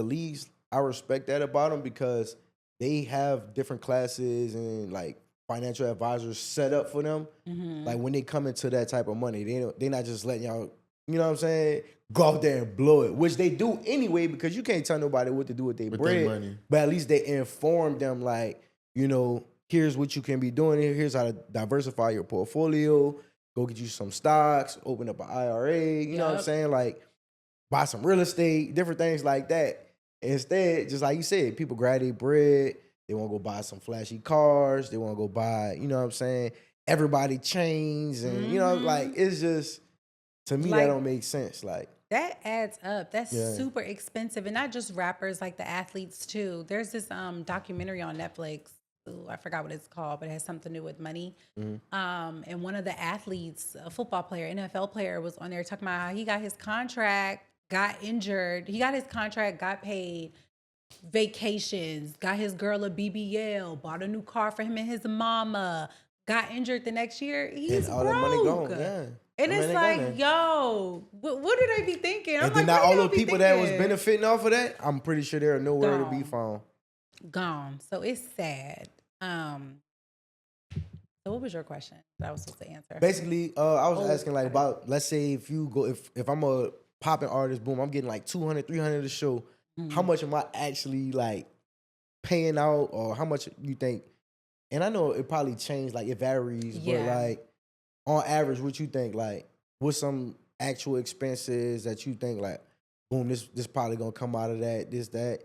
S1: leagues, I respect that about them because they have different classes and like financial advisors set up for them. Like when they come into that type of money, they're not just letting y'all, you know what I'm saying, go out there and blow it, which they do anyway because you can't tell nobody what to do with their bread.
S2: money.
S1: But at least they inform them like, here's what you can be doing here. Here's how to diversify your portfolio. Go get you some stocks, open up an IRA, you know what I'm saying? Like buy some real estate, different things like that. Instead, just like you said, people grab their bread. They want to go buy some flashy cars. They want to go buy, you know what I'm saying? Everybody chains and, like, it's just, to me,
S3: Like-
S1: that don't make sense. Like,
S3: That adds up. That's
S1: Yeah.
S3: super expensive. And not just rappers, like the athletes too. There's this documentary on Netflix. Ooh, I forgot what it's called, but it has something to do with money. And one of the athletes, a football player, NFL player, was on there talking about how he got his contract, got injured. He got his contract, got paid, vacations, got his girl a BBL, bought a new car for him and his mama, got injured the next year. He's
S1: And all
S3: broke.
S1: that money gone. Yeah.
S3: And
S1: That
S3: it's
S1: money
S3: like,
S1: gone then.
S3: yo, what did I be thinking? I'm
S1: And
S3: like,
S1: then now
S3: what
S1: all
S3: did I
S1: the
S3: be
S1: people that was
S3: thinking?
S1: benefiting off of that, I'm pretty sure they're nowhere to be
S3: Gone.
S1: found.
S3: Gone. So it's sad. So what was your question that I was supposed to answer?
S1: Basically, I was
S3: Oh,
S1: asking like
S3: okay.
S1: about, let's say if you go, if I'm a popping artist, boom, I'm getting like 200, 300 a show. How much am I actually like paying out, or how much you think? And I know it probably changed, like it varies, but
S3: Yeah.
S1: like on average, what you think, like what's some actual expenses that you think like, boom, this probably gonna come out of that, this, that,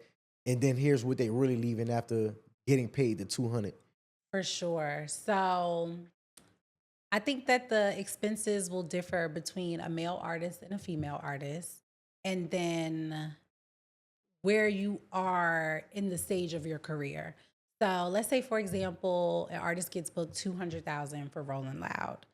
S1: and then here's what they really leaving after getting paid the 200.
S3: For sure. So I think that the expenses will differ between a male artist and a female artist. And then where you are in the stage of your career. So let's say, for example, an artist gets booked 200,000 for Rolling Loud.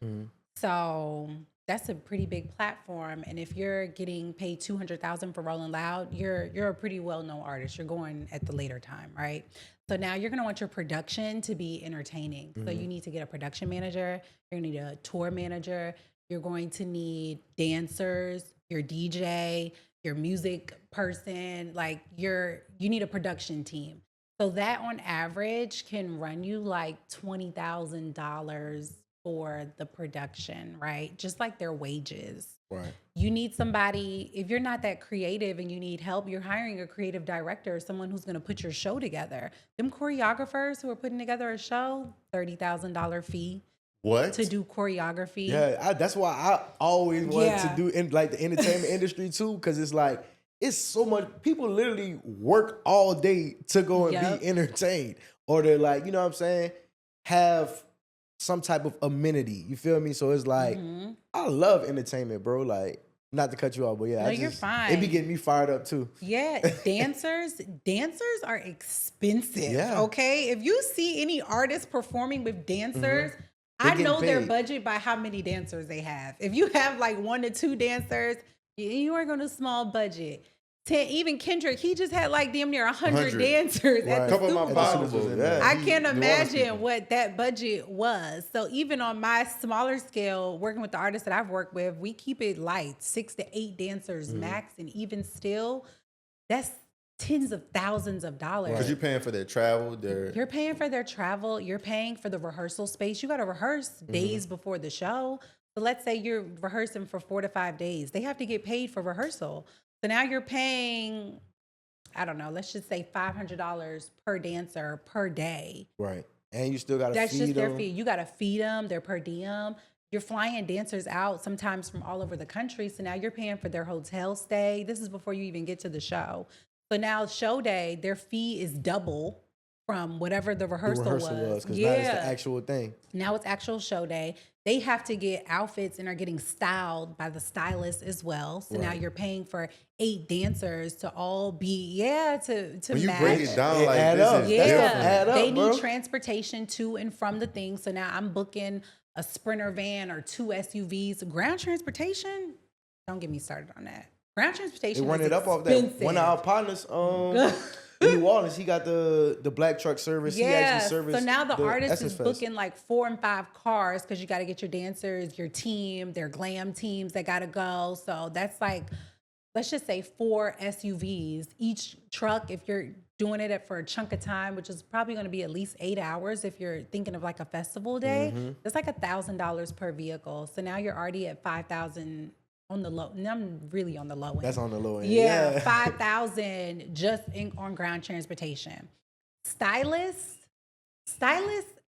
S3: So that's a pretty big platform. And if you're getting paid 200,000 for Rolling Loud, you're a pretty well-known artist. You're going at the later time, right? So now you're gonna want your production to be entertaining. So you need to get a production manager. You're gonna need a tour manager. You're going to need dancers, your DJ, your music person. Like you need a production team. So that on average can run you like $20,000 for the production, right? Just like their wages.
S1: Right.
S3: You need somebody, if you're not that creative and you need help, you're hiring a creative director, someone who's gonna put your show together. Them choreographers who are putting together a show, $30,000 fee
S2: What?
S3: to do choreography.
S1: Yeah, that's why I always wanted
S3: Yeah.
S1: to do in like the entertainment industry too, because it's like it's so much. People literally work all day to go and
S3: Yep.
S1: be entertained, or they're like, you know what I'm saying, have some type of amenity. You feel me? So it's like I love entertainment, bro. Like, not to cut you off, but yeah,
S3: No, you're
S1: It be
S3: fine.
S1: getting me fired up too.
S3: Yeah, dancers are expensive.
S1: Yeah.
S3: Okay. If you see any artists performing with dancers,
S1: They
S3: I
S1: getting
S3: know their
S1: paid.
S3: budget by how many dancers they have. If you have like 1 to 2 dancers, you are going to small budget. Even Kendrick, he just had like damn near 100
S2: 100.
S3: dancers
S1: Right.
S3: at the
S2: Couple of
S3: Super
S2: my
S3: Bowl.
S2: partners was in there.
S1: Yeah.
S3: I
S2: He-
S3: can't
S2: New Orleans
S3: imagine
S2: people.
S3: what that budget was. So even on my smaller scale, working with the artists that I've worked with, we keep it light, 6 to 8 dancers max, and even still, that's tens of thousands of dollars.
S2: Because you're paying for their travel,
S3: You're paying for their travel. You're paying for the rehearsal space. You got to rehearse days before the show. So let's say you're rehearsing for 4 to 5 days. They have to get paid for rehearsal. So now you're paying, I don't know, let's just say $500 per dancer per day.
S1: Right. And you still got to
S3: That's
S1: feed
S3: just their
S1: them.
S3: fee. You got to feed them, their per diem. You're flying dancers out sometimes from all over the country. So now you're paying for their hotel stay. This is before you even get to the show. So now show day, their fee is double from whatever the
S1: The
S3: rehearsal was.
S1: because now it's the actual thing.
S3: Now it's actual show day. They have to get outfits and are getting styled by the stylist as well. So now
S1: Right.
S3: you're paying for 8 dancers to all be, to
S2: when you
S3: match.
S2: break it down
S1: It
S2: like
S1: add
S2: this,
S1: up.
S2: is
S3: Yeah,
S1: That's what add up,
S3: they need
S1: bro.
S3: transportation to and from the thing. So now I'm booking a Sprinter van or 2 SUVs. Ground transportation, don't get me started on that. Ground
S1: They
S3: transportation
S1: run
S3: is
S1: it up off that.
S3: expensive.
S1: One of our partners, in New Orleans, he got the black truck service. He
S3: Yeah,
S1: actually serviced
S3: so now the artist
S1: Essence
S3: is
S1: Fest.
S3: booking like 4 and 5 cars because you got to get your dancers, your team, their glam teams that got to go. So that's like, let's just say 4 SUVs. Each truck, if you're doing it for a chunk of time, which is probably going to be at least 8 hours if you're thinking of like a festival day, that's like $1,000 per vehicle. So now you're already at 5,000 on the low. And I'm really on the low end.
S1: That's on the low end.
S3: Yeah, 5,000 just on ground transportation. Stylists,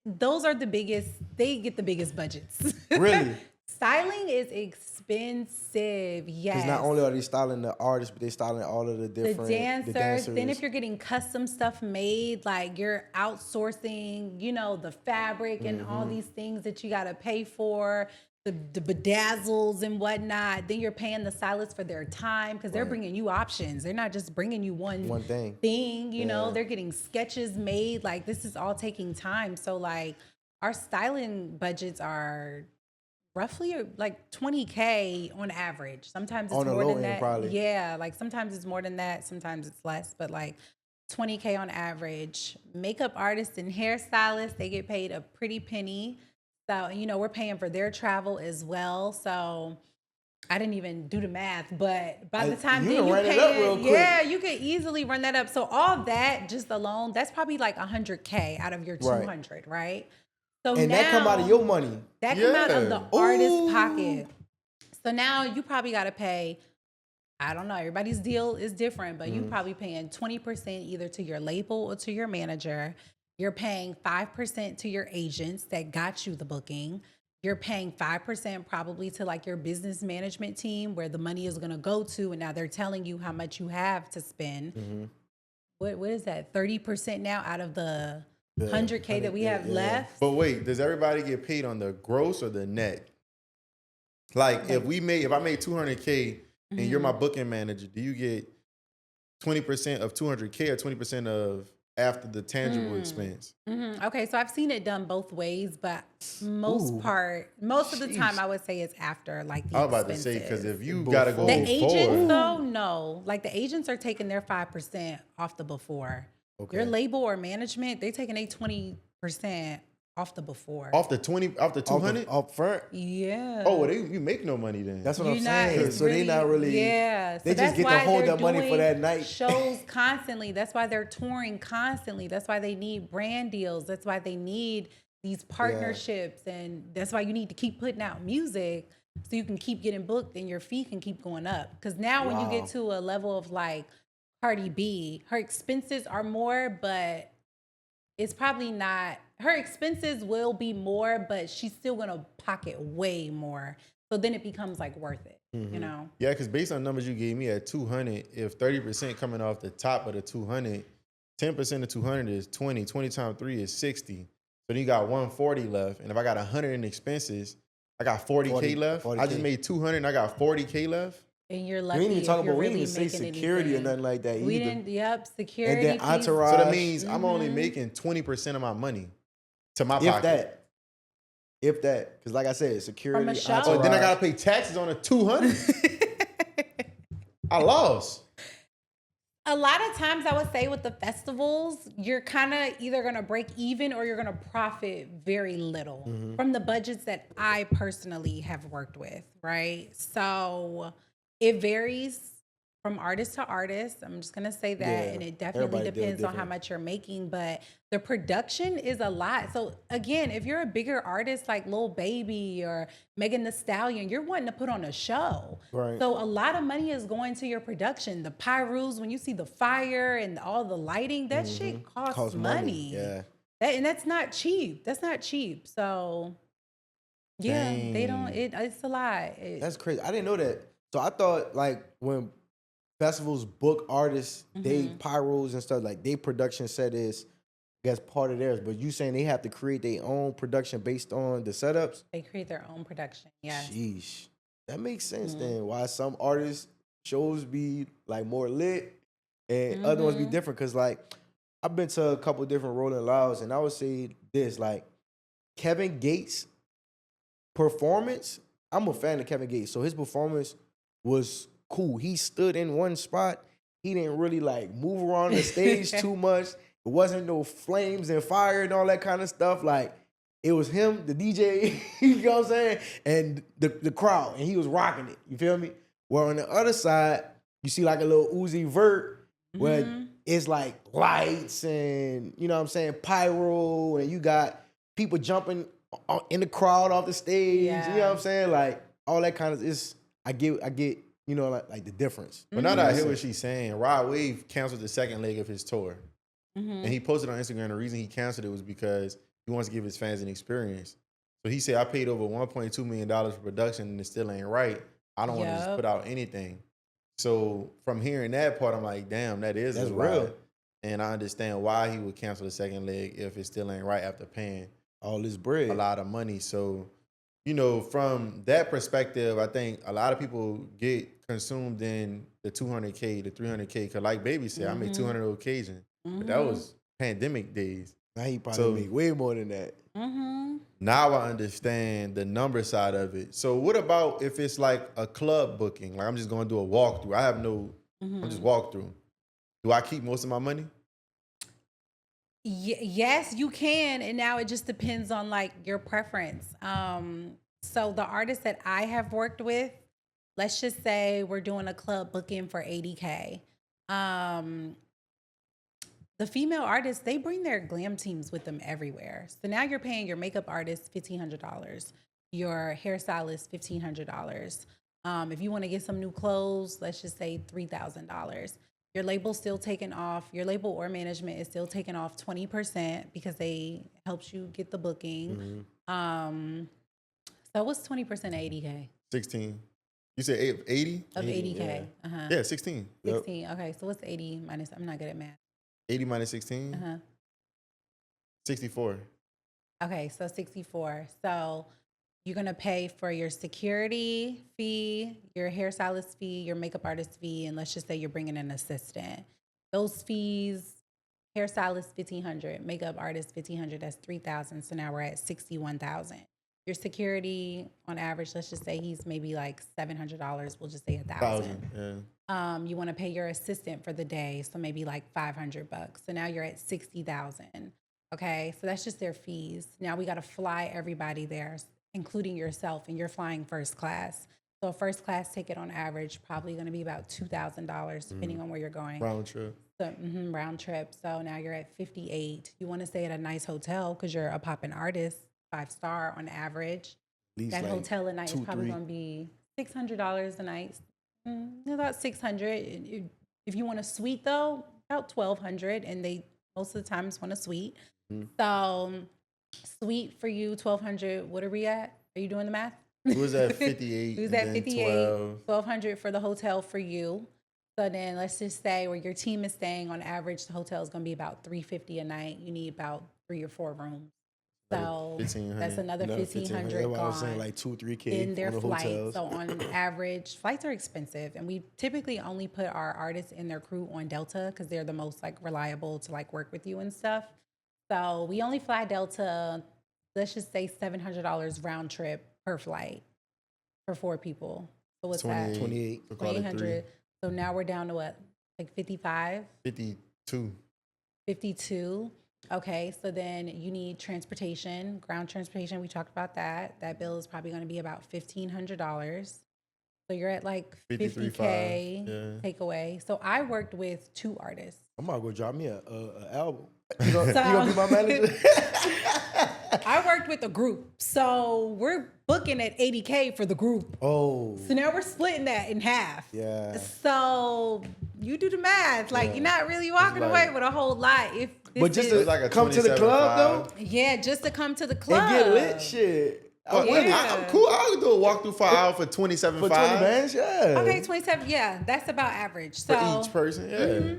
S3: those are the biggest. They get the biggest budgets.
S1: Really?
S3: Styling is expensive. Yes.
S1: Because not only are they styling the artists, but they styling all of the
S3: the
S1: different
S3: dancers. Then if you're getting custom stuff made, like you're outsourcing, the fabric and all these things that you got to pay for. the bedazzles and whatnot. Then you're paying the stylists for their time because they're
S1: Right.
S3: bringing you options. They're not just bringing you one
S1: thing.
S3: you know, they're getting sketches made. Like this is all taking time. So like our styling budgets are roughly like 20K on average. Sometimes it's
S1: On the
S3: more
S1: low
S3: than
S1: end,
S3: that.
S1: probably.
S3: Yeah, like sometimes it's more than that, sometimes it's less, but like 20K on average. Makeup artists and hairstylists, they get paid a pretty penny. So, you know, we're paying for their travel as well. So I didn't even do the math, but by the time
S1: you
S3: then
S1: can
S3: you
S1: run it
S3: pay
S1: up real quick.
S3: yeah, you could easily run that up. So all that just alone, that's probably like 100K out of your 200, right? So
S1: And
S3: now,
S1: that come out of your money.
S3: that come out of the artist's
S1: Ooh.
S3: pocket. So now you probably got to pay, I don't know, everybody's deal is different, but you probably paying 20% either to your label or to your manager. You're paying 5% to your agents that got you the booking. You're paying 5% probably to like your business management team where the money is going to go to. And now they're telling you how much you have to spend. What is that? 30% now out of the 100K that we have left.
S2: But wait, does everybody get paid on the gross or the net? Like if I made 200K and you're my booking manager, do you get 20% of 200K or 20% of after the tangible expense?
S3: Okay, so I've seen it done both ways, but most of the time I would say it's after like the
S2: I was about to
S3: expenses.
S2: say, because if you got to go
S3: The
S2: before,
S3: agents though, no. Like the agents are taking their 5% off the before.
S1: Okay.
S3: Your label or management, they taking a 20% off the before.
S2: off the 200?
S1: Up front.
S3: Yeah.
S2: Oh, well, you make no money then.
S1: That's what
S3: You're
S1: I'm
S3: not-
S1: saying.
S3: it's
S1: So they not really.
S3: Yeah.
S1: They
S3: So
S1: just
S3: that's
S1: get to
S3: why
S1: hold
S3: they're
S1: that money for
S3: doing
S1: that night.
S3: Shows constantly. That's why they're touring constantly. That's why they need brand deals. That's why they need these partnerships. And that's why you need to keep putting out music so you can keep getting booked and your fee can keep going up. Because now when you get to a level of like Cardi B, her expenses are more, but it's probably not, her expenses will be more, but she's still gonna pocket way more. So then it becomes like worth it, you know?
S2: Yeah, because based on numbers you gave me at 200, if 30% coming off the top of the 200, 10% of 200 is 20. 20 times 3 is 60. So then you got 140 left. And if I got 100 in expenses, I got 40K left.
S1: 40K.
S2: I just made 200 and I got 40K left.
S3: And you're
S1: We
S3: lucky.
S1: didn't even talk
S3: if you're
S1: about. We
S3: really
S1: didn't even say
S3: making
S1: security
S3: anything.
S1: or nothing like that
S3: We
S1: either.
S3: didn't. Yep, security.
S1: And then
S3: fees.
S1: entourage.
S2: So that means I'm only making 20% of my money to my pocket.
S1: If that, because like I said, security.
S3: From a show.
S1: entourage.
S2: Oh, then I gotta pay taxes on the 200. I lost.
S3: A lot of times, I would say with the festivals, you're kind of either going to break even or you're going to profit very little from the budgets that I personally have worked with, right? So it varies from artist to artist. I'm just going to say that.
S1: Yeah,
S3: And it definitely
S1: everybody deals
S3: depends on how
S1: different.
S3: much you're making, but the production is a lot. So again, if you're a bigger artist like Lil Baby or Megan Thee Stallion, you're wanting to put on a show.
S1: Right.
S3: So a lot of money is going to your production. The pyros, when you see the fire and all the lighting, that shit costs money.
S1: Yeah.
S3: And that's not cheap. That's not cheap. So yeah, they don't. It's a lot.
S1: That's crazy. I didn't know that. So I thought like when festivals book artists, they pyros and stuff like they production set is, I guess, part of theirs. But you saying they have to create their own production based on the setups?
S3: They create their own production. Yes.
S1: Sheesh. That makes sense then. Why some artists shows be like more lit and other ones be different. Cause like I've been to a couple different Rolling Louds and I would say this, like Kevin Gates' performance, I'm a fan of Kevin Gates. So his performance was cool. He stood in one spot. He didn't really like move around the stage too much. It wasn't no flames and fire and all that kind of stuff. Like it was him, the DJ, you know what I'm saying? And the crowd, and he was rocking it. You feel me? Where on the other side, you see like a little Uzi Vert where it's like lights and, you know what I'm saying, pyro, and you got people jumping in the crowd off the stage.
S3: Yeah.
S1: You know what I'm saying? Like all that kind of I get, you know, like the difference.
S2: But now that I hear what she's saying, Rod Wave canceled the second leg of his tour. And he posted on Instagram the reason he canceled it was because he wants to give his fans an experience. So he said, I paid over $1.2 million for production and it still ain't right. I don't want to just put out anything. So from hearing that part, I'm like, damn, that's
S1: real.
S2: And I understand why he would cancel the second leg if it still ain't right after paying
S1: All this bread.
S2: a lot of money. So you know, from that perspective, I think a lot of people get consumed in the 200K, the 300K. Cause like Baby said, I made 200 on occasion, but that was pandemic days.
S1: Now he probably make way more than that.
S2: Now I understand the number side of it. So what about if it's like a club booking? Like I'm just going to do a walkthrough. I have no, I'm just walkthrough. Do I keep most of my money?
S3: Yes, you can. And now it just depends on like your preference. So the artists that I have worked with, let's just say we're doing a club booking for 80K. The female artists, they bring their glam teams with them everywhere. So now you're paying your makeup artist $1,500, your hairstylist $1,500. If you want to get some new clothes, let's just say $3,000. Your label's still taking off. Your label or management is still taking off 20% because they helped you get the booking. So what's 20% of 80K?
S2: 16. You said 80?
S3: Of 80K.
S2: Yeah. Yeah, 16.
S3: 16. Yep. Okay, so what's 80 minus? I'm not good at math.
S2: 80 minus 16? 64.
S3: Okay, so 64. So you're going to pay for your security fee, your hairstylist fee, your makeup artist fee, and let's just say you're bringing an assistant. Those fees, hairstylist $1,500, makeup artist $1,500, that's $3,000. So now we're at $61,000. Your security, on average, let's just say he's maybe like $700. We'll just say $1,000.
S2: Yeah.
S3: You want to pay your assistant for the day, so maybe like $500. So now you're at $60,000. Okay, so that's just their fees. Now we got to fly everybody there, including yourself, and you're flying first class. So a first class ticket on average probably going to be about $2,000, depending on where you're going.
S2: Round trip.
S3: So round trip. So now you're at 58. You want to stay at a nice hotel because you're a poppin' artist, 5-star on average. That like hotel a night is probably going to be $600 a night. About $600. If you want a suite though, about $1,200, and they most of the times want a suite. So suite for you, $1,200. What are we at? Are you doing the math?
S2: It was at 58.
S3: It was at 58. $1,200 for the hotel for you. So then let's just say where your team is staying, on average, the hotel is going to be about $350 a night. You need about 3 or 4 rooms. So that's another $1,500 gone.
S1: I was saying like 2-3K
S3: in their
S1: on the
S3: flight.
S1: hotels.
S3: So on average, flights are expensive, and we typically only put our artists and their crew on Delta because they're the most like reliable to like work with you and stuff. So we only fly Delta. Let's just say $700 round trip per flight for 4 people. So what's that?
S1: 2800.
S3: So now we're down to what, like 55?
S2: 52.
S3: 52. Okay, so then you need transportation, ground transportation. We talked about that. That bill is probably going to be about $1,500. So you're at like 50K takeaway. So I worked with 2 artists.
S1: I'm about to go drop me a album. You gonna be my manager?
S3: I worked with a group. So we're booking at 80K for the group.
S1: Oh.
S3: So now we're splitting that in half.
S1: Yeah.
S3: So you do the math. Like you're not really walking away with a whole lot.
S1: But just to like come to the club though?
S3: Yeah, just to come to the club.
S1: And get lit shit.
S2: I'm cool. I'll do a walkthrough for an hour for $27,500.
S1: For 20 bands, yeah.
S3: Okay, 27. Yeah, that's about average. So
S2: for each person, yeah.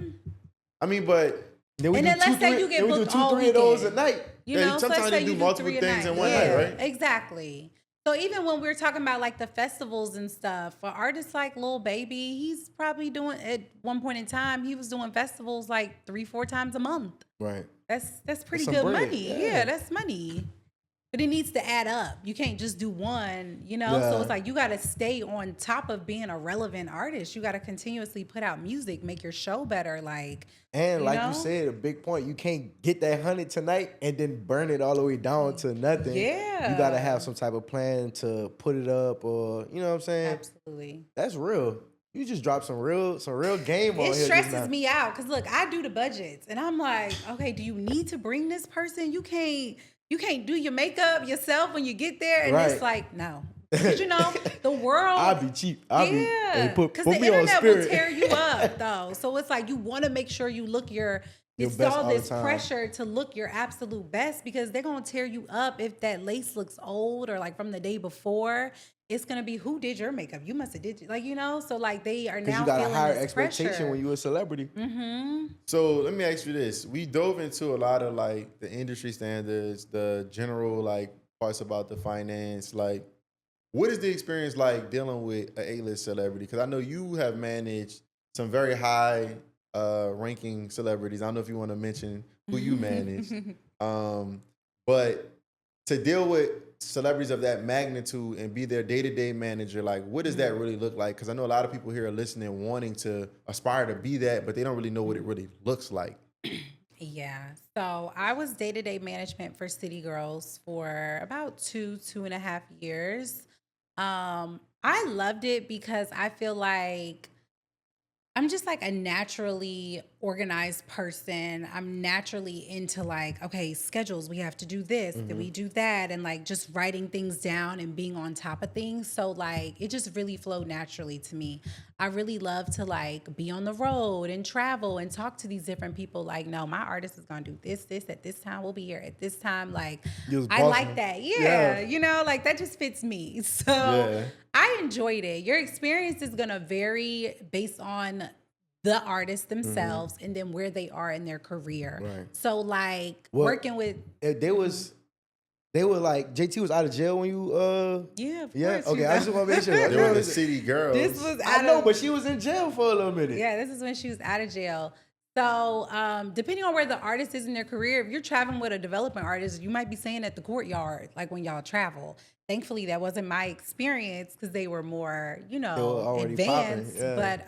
S2: I mean, but
S1: then we
S3: and
S1: do
S3: then let's say you get booked all
S1: 2-3 of those a night.
S3: You know,
S2: sometimes
S3: so let's say
S2: you do multiple things in one night, right?
S3: Exactly. So even when we're talking about like the festivals and stuff, for artists like Lil Baby, he's probably doing at one point in time, he was doing festivals like 3-4 times a month.
S1: Right.
S3: That's pretty good money. Yeah, that's money. But it needs to add up. You can't just do one, you know? So it's like you got to stay on top of being a relevant artist. You got to continuously put out music, make your show better.
S1: And like you said, a big point, you can't get that 100 tonight and then burn it all the way down to nothing.
S3: Yeah.
S1: You got to have some type of plan to put it up, or, you know what I'm saying?
S3: Absolutely.
S1: That's real. You just dropped some real game on here.
S3: It stresses me out because look, I do the budgets and I'm like, okay, do you need to bring this person? You can't do your makeup yourself when you get there, and it's like, no. Because you know, the world.
S1: I'll be cheap.
S3: Because the internet will tear you up, though. So it's like you want to make sure you look it's all this pressure to look your absolute best because they're gonna tear you up if that lace looks old or like from the day before. It's gonna be who did your makeup? You must have did so like they are now
S1: you got
S3: feeling
S1: a higher
S3: this
S1: expectation
S3: pressure.
S1: when you're a celebrity.
S2: So let me ask you this: we dove into a lot of like the industry standards, the general like parts about the finance. Like, What is the experience like dealing with an A-list celebrity? Because I know you have managed some very high ranking celebrities. I don't know if you want to mention who you managed. But to deal with celebrities of that magnitude and be their day-to-day manager, like what does that really look like? Because I know a lot of people here are listening wanting to aspire to be that, but they don't really know what it really looks like.
S3: Yeah. So I was day-to-day management for City Girls for about 2.5 years. I loved it because I feel like I'm just like a naturally organized person. I'm naturally into like, okay, schedules, we have to do this, then we do that, and like just writing things down and being on top of things. So like it just really flowed naturally to me. I really love to like be on the road and travel and talk to these different people. Like, no, my artist is gonna do this at this time. We'll be here at this time. Like, I like that. Yeah, you know, like that just fits me. So I enjoyed it. Your experience is gonna vary based on the artists themselves and then where they are in their career.
S1: Right.
S3: So like working with
S1: they were like JT was out of jail when you
S3: of
S1: yeah,
S3: course,
S1: okay,
S3: you
S1: I just
S3: know.
S1: want to make sure.
S2: They were the City Girls.
S3: This was
S1: I
S3: out
S1: know,
S3: of,
S1: but she was in jail for a little minute.
S3: yeah, this is when she was out of jail. So depending on where the artist is in their career, if you're traveling with a development artist, you might be staying at the courtyard, like when y'all travel. Thankfully, that wasn't my experience because they were more, you know, advanced. But,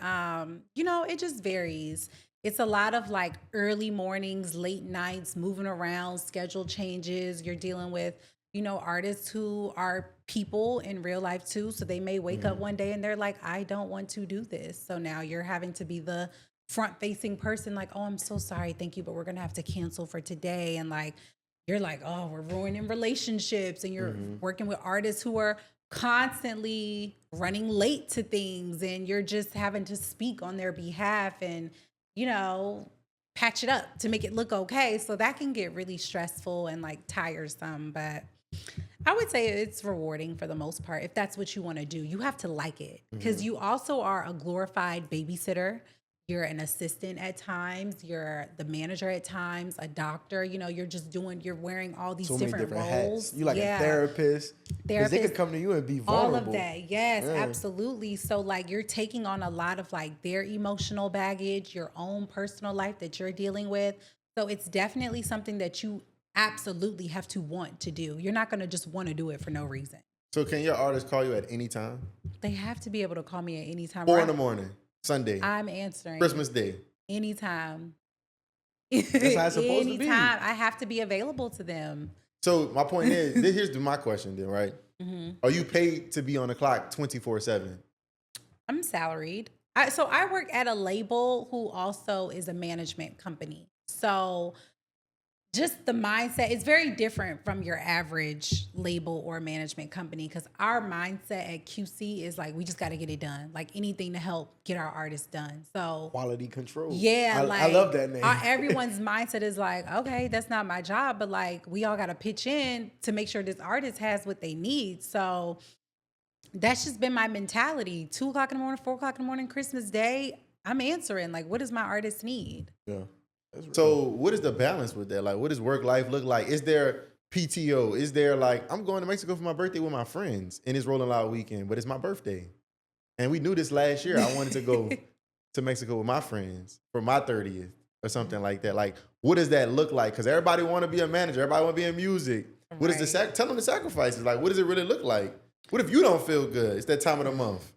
S3: you know, it just varies. It's a lot of like early mornings, late nights, moving around, schedule changes. You're dealing with, you know, artists who are people in real life too. So they may wake up one day and they're like, I don't want to do this. So now you're having to be the front facing person, like, oh, I'm so sorry, thank you, but we're gonna have to cancel for today. And like, you're like, oh, we're ruining relationships. And you're working with artists who are constantly running late to things and you're just having to speak on their behalf and, you know, patch it up to make it look okay. So that can get really stressful and like tiresome. But I would say it's rewarding for the most part if that's what you want to do. You have to like it because you also are a glorified babysitter. You're an assistant at times. You're the manager at times, a doctor. You know, you're just doing, you're wearing all these
S1: So
S3: different
S1: many
S3: roles.
S1: hats. You like a therapist. Because they could come to you and be vulnerable.
S3: All of that. Yes, absolutely. So like you're taking on a lot of like their emotional baggage, your own personal life that you're dealing with. So it's definitely something that you absolutely have to want to do. You're not going to just want to do it for no reason.
S2: So can your artist call you at any time?
S3: They have to be able to call me at any time.
S2: 4 in the morning, Sunday,
S3: I'm answering.
S2: Christmas Day.
S3: Anytime.
S1: That's how it's supposed to be.
S3: Anytime. I have to be available to them.
S2: So my point is, here's my question then, right? Are you paid to be on the clock 24/7?
S3: I'm salaried. So I work at a label who also is a management company. So just the mindset is very different from your average label or management company because our mindset at QC is like, we just got to get it done. Like anything to help get our artists done. So
S1: quality control.
S3: Yeah.
S1: I love that name.
S3: Everyone's mindset is like, okay, that's not my job, but like we all got to pitch in to make sure this artist has what they need. So that's just been my mentality. 2 o'clock in the morning, 4 o'clock in the morning, Christmas Day, I'm answering like, what does my artist need?
S1: Yeah.
S2: So what is the balance with that? Like, what does work life look like? Is there PTO? Is there like, I'm going to Mexico for my birthday with my friends and it's Rolling Loud weekend, but it's my birthday. And we knew this last year. I wanted to go to Mexico with my friends for my 30th or something like that. Like, what does that look like? Because everybody want to be a manager. Everybody want to be in music. What is tell them the sacrifices. Like, what does it really look like? What if you don't feel good? It's that time of the month.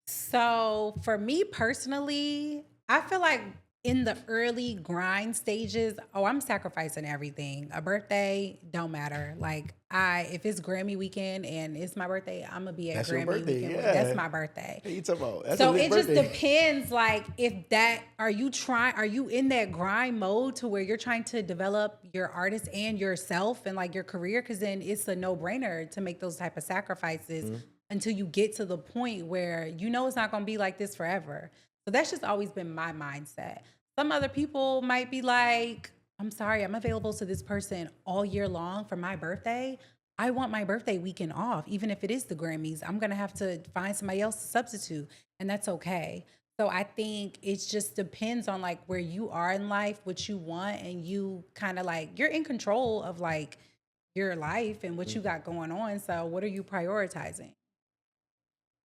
S3: So for me personally, I feel like in the early grind stages, I'm sacrificing everything. A birthday, don't matter. Like if it's Grammy weekend and it's my birthday, I'm gonna be at
S1: That's your
S3: Grammy
S1: birthday,
S3: weekend.
S1: yeah.
S3: That's my birthday.
S1: What you talking about? That's
S3: So
S1: a lit
S3: it just
S1: birthday.
S3: depends. Like are you in that grind mode to where you're trying to develop your artist and yourself and like your career? Because then it's a no-brainer to make those type of sacrifices until you get to the point where you know it's not gonna be like this forever. So that's just always been my mindset. Some other people might be like, I'm sorry, I'm available to this person all year long for my birthday. I want my birthday weekend off, even if it is the Grammys. I'm going to have to find somebody else to substitute, and that's okay. So I think it just depends on like where you are in life, what you want, and you kind of like, you're in control of like your life and what you got going on. So what are you prioritizing?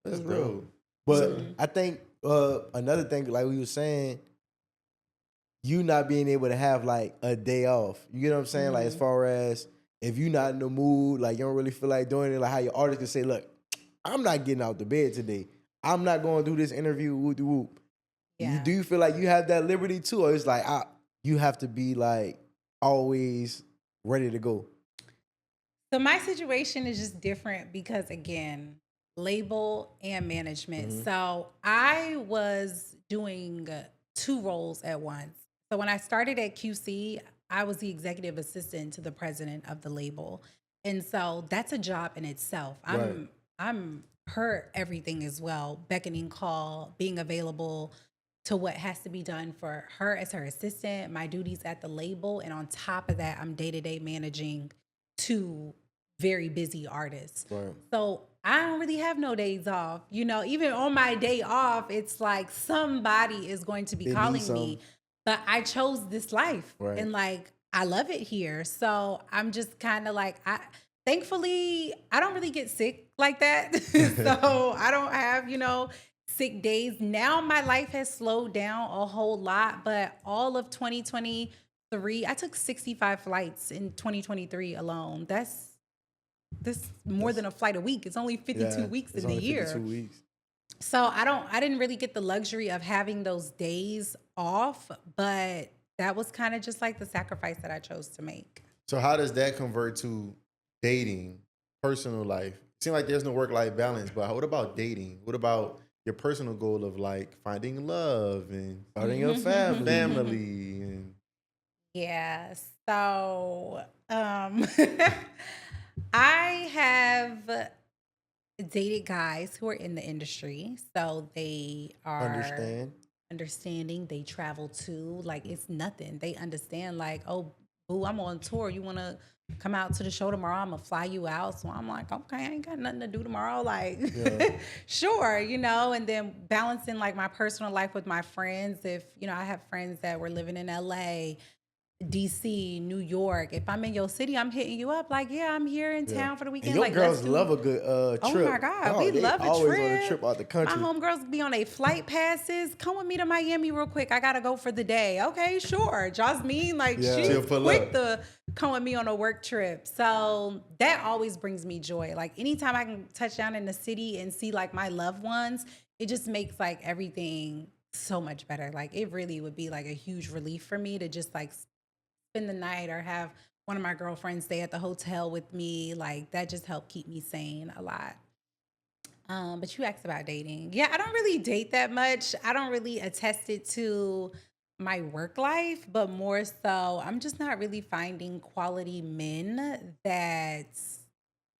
S1: That's
S2: That's
S1: real.
S2: dope.
S1: But I think another thing, like we were saying, you not being able to have like a day off. You get what I'm saying? Like as far as if you're not in the mood, like you don't really feel like doing it, like how your artist can say, look, I'm not getting out the bed today. I'm not going to do this interview, whoop de whoop.
S3: Yeah.
S1: Do you feel like you have that liberty too? Or it's like you have to be like always ready to go?
S3: So my situation is just different because again, label and management. So I was doing two roles at once. So when I started at QC, I was the executive assistant to the president of the label. And so that's a job in itself. I'm her everything as well, beckoning call, being available to what has to be done for her as her assistant, my duties at the label, and on top of that, I'm day-to-day managing two very busy artists.
S1: Right.
S3: So I don't really have no days off. You know, even on my day off, it's like somebody is going to be
S1: They need
S3: calling me. But I chose this life.
S1: Right.
S3: And like I love it here. So I'm just kind of like thankfully I don't really get sick like that. So I don't have, sick days. Now my life has slowed down a whole lot, but all of 2023, I took 65 flights in 2023 alone. That's more than a flight a week. It's only 52 weeks in the year.
S1: 52 weeks.
S3: So I didn't really get the luxury of having those days off, but that was kind of just like the sacrifice that I chose to make.
S2: So how does that convert to dating, personal life? It seems like there's no work-life balance, but what about dating? What about your personal goal of like finding love and
S1: starting a
S2: family and
S3: yeah. So I have dated guys who are in the industry, so they are understanding. They travel too, like it's nothing. They understand, like, oh, boo, I'm on tour. You want to come out to the show tomorrow? I'm gonna fly you out. So I'm like, okay, I ain't got nothing to do tomorrow. Like, sure, And then balancing like my personal life with my friends. If I have friends that were living in LA, DC, New York. If I'm in your city, I'm hitting you up like, yeah, I'm here in town for the weekend.
S1: And your
S3: like,
S1: girls love a good trip.
S3: Oh my God, we love a trip.
S1: Always on a trip out the country.
S3: My homegirls be on a flight passes. Come with me to Miami real quick. I gotta go for the day. Okay, sure. Jasmine, like she's quick to come with me on a work trip. So that always brings me joy. Like anytime I can touch down in the city and see like my loved ones, it just makes like everything so much better. Like it really would be like a huge relief for me to just like spend the night or have one of my girlfriends stay at the hotel with me. Like that just helped keep me sane a lot. But you asked about dating. Yeah, I don't really date that much. I don't really attest it to my work life, but more so I'm just not really finding quality men that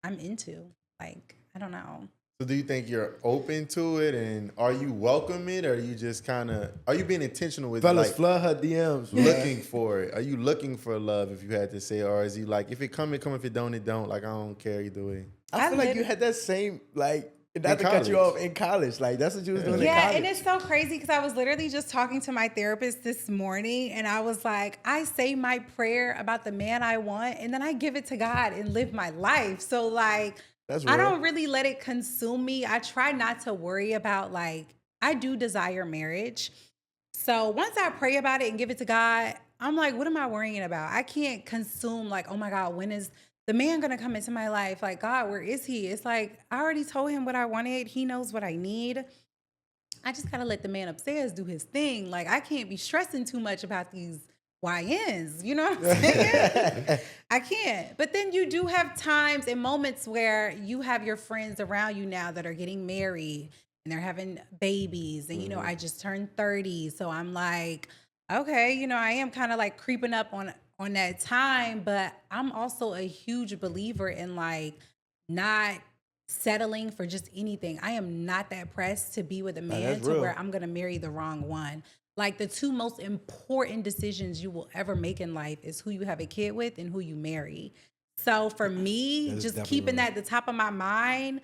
S3: I'm into. Like, I don't know.
S2: So do you think you're open to it, and are you welcome it, or are you just are you being intentional with
S1: Fellas,
S2: like,
S1: flood her DMs.
S2: looking for it? Are you looking for love, if you had to say, or is he like, if it come, it come, if it don't, it don't? Like, I don't care either way.
S1: I feel like you had that same, like, not to cut you off, in college. Like, that's what you was doing in college.
S3: Yeah, and it's so crazy because I was literally just talking to my therapist this morning, and I was like, I say my prayer about the man I want, and then I give it to God and live my life. So, like, I don't really let it consume me. I try not to worry about, like, I do desire marriage. So once I pray about it and give it to God, I'm like, what am I worrying about? I can't consume like, oh my God, when is the man gonna come into my life? Like, God, where is he? It's like, I already told him what I wanted. He knows what I need. I just gotta let the man upstairs do his thing. Like, I can't be stressing too much about these YNs, you know what I'm saying? I can't. But then you do have times and moments where you have your friends around you now that are getting married and they're having babies. And, I just turned 30. So I'm like, okay, I am kind of like creeping up on that time. But I'm also a huge believer in like not settling for just anything. I am not that pressed to be with a man where I'm going to marry the wrong one. Like the two most important decisions you will ever make in life is who you have a kid with and who you marry. So for me, just keeping that at the top of my mind,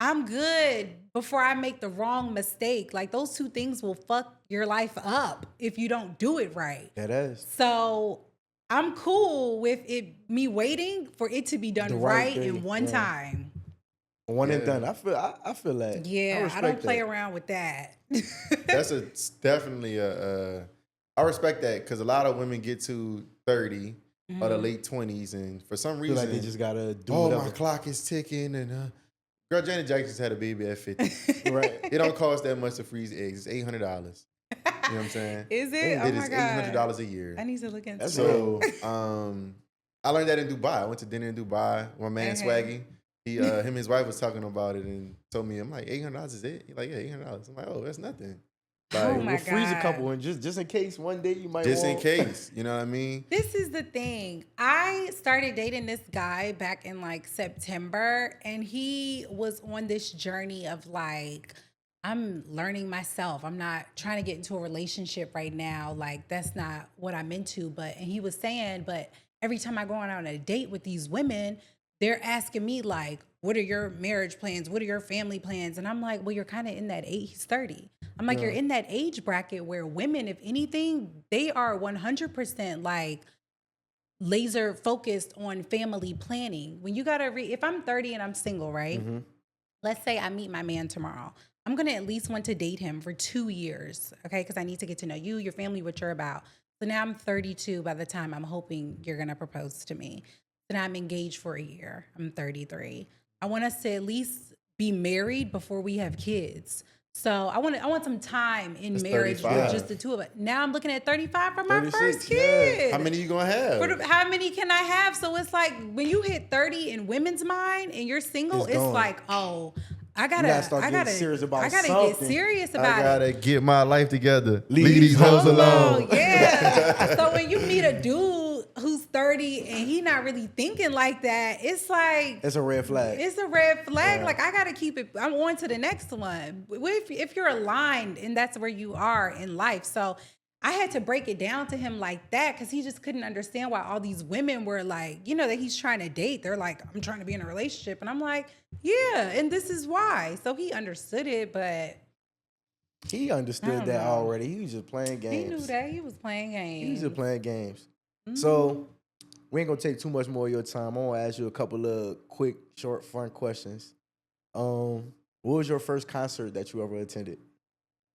S3: I'm good before I make the wrong mistake. Like those two things will fuck your life up if you don't do it right.
S1: That is.
S3: So I'm cool with me waiting for it to be done right in one time.
S1: One and
S2: Yeah.
S1: done. I feel that.
S3: Yeah, I
S1: respect
S3: don't play
S1: that.
S3: around with that.
S2: That's definitely a. I respect that because a lot of women get to 30 or the late 20s, and for some
S1: Feel
S2: reason,
S1: like they just gotta do
S2: oh,
S1: whatever.
S2: my clock is ticking, and girl, Janet Jackson just had a baby at 50.
S1: Right.
S2: It don't cost that much to freeze eggs. It's $800. You know what I'm saying?
S3: Is it?
S1: It
S3: Oh
S2: It
S3: my
S2: is
S3: god!
S2: $800 a year.
S3: I need to look into
S1: That's
S3: it.
S2: So, I learned that in Dubai. I went to dinner in Dubai. My man
S3: Okay.
S2: Swaggy, him and his wife was talking about it and told me, I'm like, $800 is it? He's like, yeah, $800. I'm like, oh, that's nothing.
S3: Oh
S2: Like,
S3: my
S1: We'll freeze a
S3: God.
S1: couple and just in case one day you might
S2: just in
S1: want.
S2: case, you know what I mean?
S3: This is the thing. I started dating this guy back in like September, and he was on this journey of like, I'm learning myself. I'm not trying to get into a relationship right now. Like, that's not what I'm into. And he was saying, but every time I go on a date with these women, they're asking me, like, what are your marriage plans? What are your family plans? And I'm like, well, you're kind of in that age. He's 30. I'm like, you're in that age bracket where women, if anything, they are 100% like laser focused on family planning. When you gotta if I'm 30 and I'm single, right? Let's say I meet my man tomorrow. I'm gonna at least want to date him for 2 years, okay? Because I need to get to know you, your family, what you're about. So now I'm 32 by the time I'm hoping you're gonna propose to me. So now I'm engaged for a year. I'm 33. I want us to at least be married before we have kids. So I want some time in
S2: That's
S3: marriage
S2: 35.
S3: with just the two of us. Now I'm looking at 35 for my
S1: 36,
S3: first
S1: yeah.
S3: kid.
S2: How many you gonna have?
S3: How many can I have? So it's like when you hit 30 in women's mind and you're single,
S1: It's
S3: it's
S1: gone.
S3: like, oh, I
S1: gotta
S3: gotta
S1: start getting serious about
S3: I gotta
S1: something.
S3: get serious
S2: I
S3: about it.
S2: gotta get my life together.
S1: Leave
S2: Leave these hoes alone.
S3: Yeah. So when you meet a dude who's 30 and he not really thinking like that, it's like
S1: That's a red flag.
S3: it's a red flag.
S1: Yeah.
S3: Like I gotta keep it. I'm on to the next one. If you're aligned and that's where you are in life. So I had to break it down to him like that because he just couldn't understand why all these women were like, that he's trying to date. They're like, I'm trying to be in a relationship. And I'm like, yeah, and this is why. So he understood it, but
S1: He
S3: I
S1: understood
S3: don't
S1: that
S3: know.
S1: already. He was just playing games.
S3: he knew that. He was playing games.
S1: He was just playing games.
S3: Mhm.
S1: So we ain't gonna take too much more of your time. I want to ask you a couple of quick, short, fun questions. What was your first concert that you ever attended?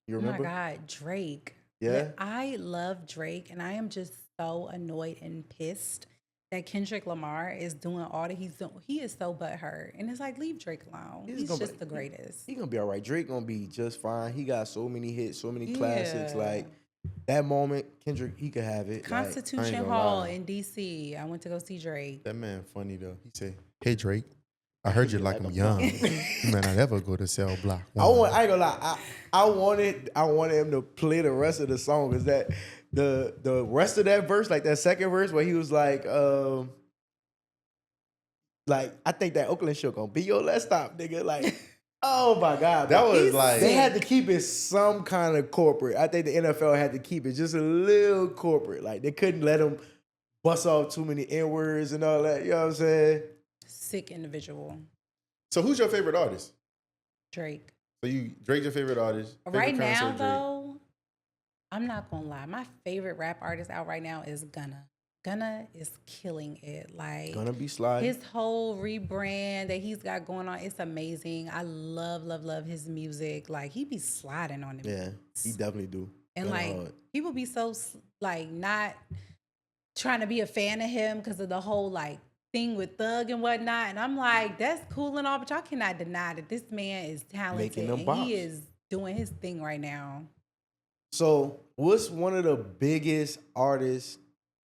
S1: You
S3: Oh my
S1: remember?
S3: God, Drake.
S1: Yeah?
S3: I love Drake, and I am just so annoyed and pissed that Kendrick Lamar is doing all that he's doing. He is so butthurt. And it's like, leave Drake alone. He's
S1: gonna
S3: just
S1: be-
S3: the greatest.
S1: He gonna be all right. Drake gonna be just fine. He got so many hits, so many classics.
S3: Yeah.
S1: Like that moment, Kendrick, he could have it. Like,
S3: Constitution
S2: gonna
S3: Hall
S2: lie.
S3: in DC. I went to go see Drake.
S2: That man funny though. He said, "Hey Drake, I heard you like I'm young. You may not ever go to cell block
S1: I
S2: one."
S1: ain't gonna lie. I wanted him to play the rest of the song. Is that the rest of that verse, like that second verse where he was like I think that Oakland show gonna be your let's stop, nigga. Like, oh my God.
S2: That
S1: bro.
S2: was
S3: He's
S2: like
S1: They had to keep it some kind of corporate. I think the NFL had to keep it just a little corporate. Like they couldn't let him bust off too many N-words and all that. You know what I'm saying?
S3: Sick individual.
S2: So who's your favorite artist?
S3: Drake.
S2: So Drake's your favorite artist. Favorite
S3: Right now,
S2: concert, Drake.
S3: though, I'm not gonna lie. My favorite rap artist out right now is Gunna. Gunna is killing it. Like
S1: Gonna be sliding.
S3: his whole rebrand that he's got going on, it's amazing. I love his music. Like he be sliding on it.
S1: Yeah, he definitely do.
S3: And
S1: Gunna
S3: like
S1: hard.
S3: people be so like not trying to be a fan of him because of the whole like thing with Thug and whatnot. And I'm like, that's cool and all, but y'all cannot deny that this man is talented
S1: Making them
S3: and
S1: bops.
S3: he is doing his thing right now.
S1: So, what's one of the biggest artists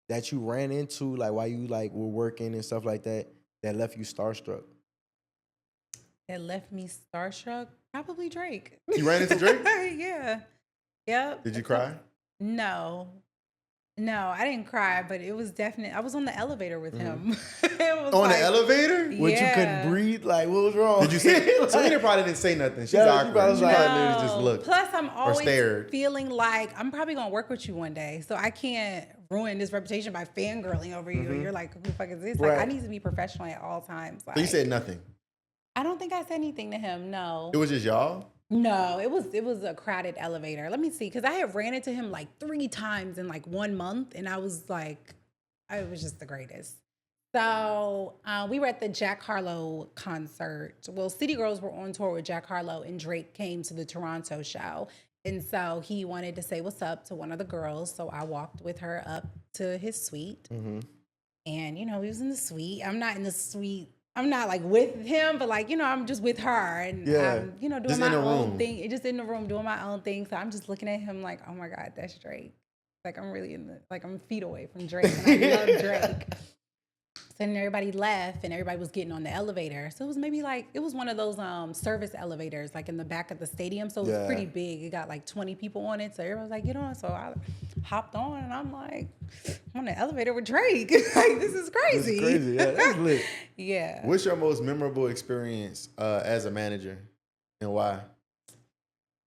S1: that you ran into, like while you like were working and stuff like that, that left you starstruck?
S3: That left me starstruck? Probably Drake.
S2: You ran into Drake?
S3: Yeah. Yep.
S2: Did you cry?
S3: No, I didn't cry, but it was definite. I was on the elevator with him. It was
S2: On
S3: like,
S2: the elevator?
S1: When you couldn't breathe, like what was wrong?
S2: Did you say?
S1: Like,
S2: Serena probably didn't say nothing. She's
S1: Yeah, she
S2: awkward.
S1: probably was
S2: She
S1: like-
S2: probably literally just looked.
S3: Plus, I'm always
S2: stared.
S3: feeling like I'm probably gonna work with you one day, so I can't ruin this reputation by fangirling over you. And you're like, who the fuck is this? Like, I
S1: Right.
S3: need to be professional at all times. Like,
S2: So you said nothing.
S3: I don't think I said anything to him. No,
S2: It was just y'all?
S3: no, it was a crowded elevator. Let me see, because I had ran into him like 3 times in like 1 month, and I was like, I was just the greatest. So we were at the Jack Harlow concert. Well, City Girls were on tour with Jack Harlow, and Drake came to the Toronto show. And so he wanted to say what's up to one of the girls. So I walked with her up to his suite. And, you know, he was in the suite. I'm not in the suite. I'm not like with him, but like, you know, I'm just with her. And I'm, you know, doing
S2: Just
S3: my
S2: in the
S3: own
S2: room.
S3: thing. Just in the room doing my own thing. So I'm just looking at him like, oh my God, that's Drake. Like I'm really I'm feet away from Drake. And I love Drake. So then everybody left and everybody was getting on the elevator. So it was maybe like, it was one of those service elevators, like in the back of the stadium. So it was pretty big. It got like 20 people on it. So everybody was like, get on. So I hopped on and I'm like, I'm on the elevator with Drake. Like, this is crazy.
S1: This is crazy. Yeah, that's lit.
S3: Yeah.
S2: What's your most memorable experience as a manager and why?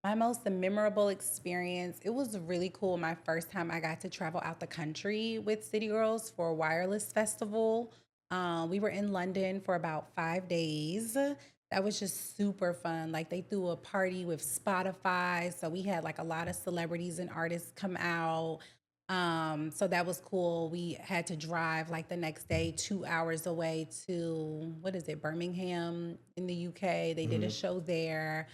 S3: My most memorable experience, it was really cool. My first time I got to travel out the country with City Girls for a wireless festival. We were in London for about 5 days. That was just super fun. Like they threw a party with Spotify. So we had like a lot of celebrities and artists come out. So that was cool. We had to drive like the next day 2 hours away to, what is it, Birmingham in the UK. They did a show there.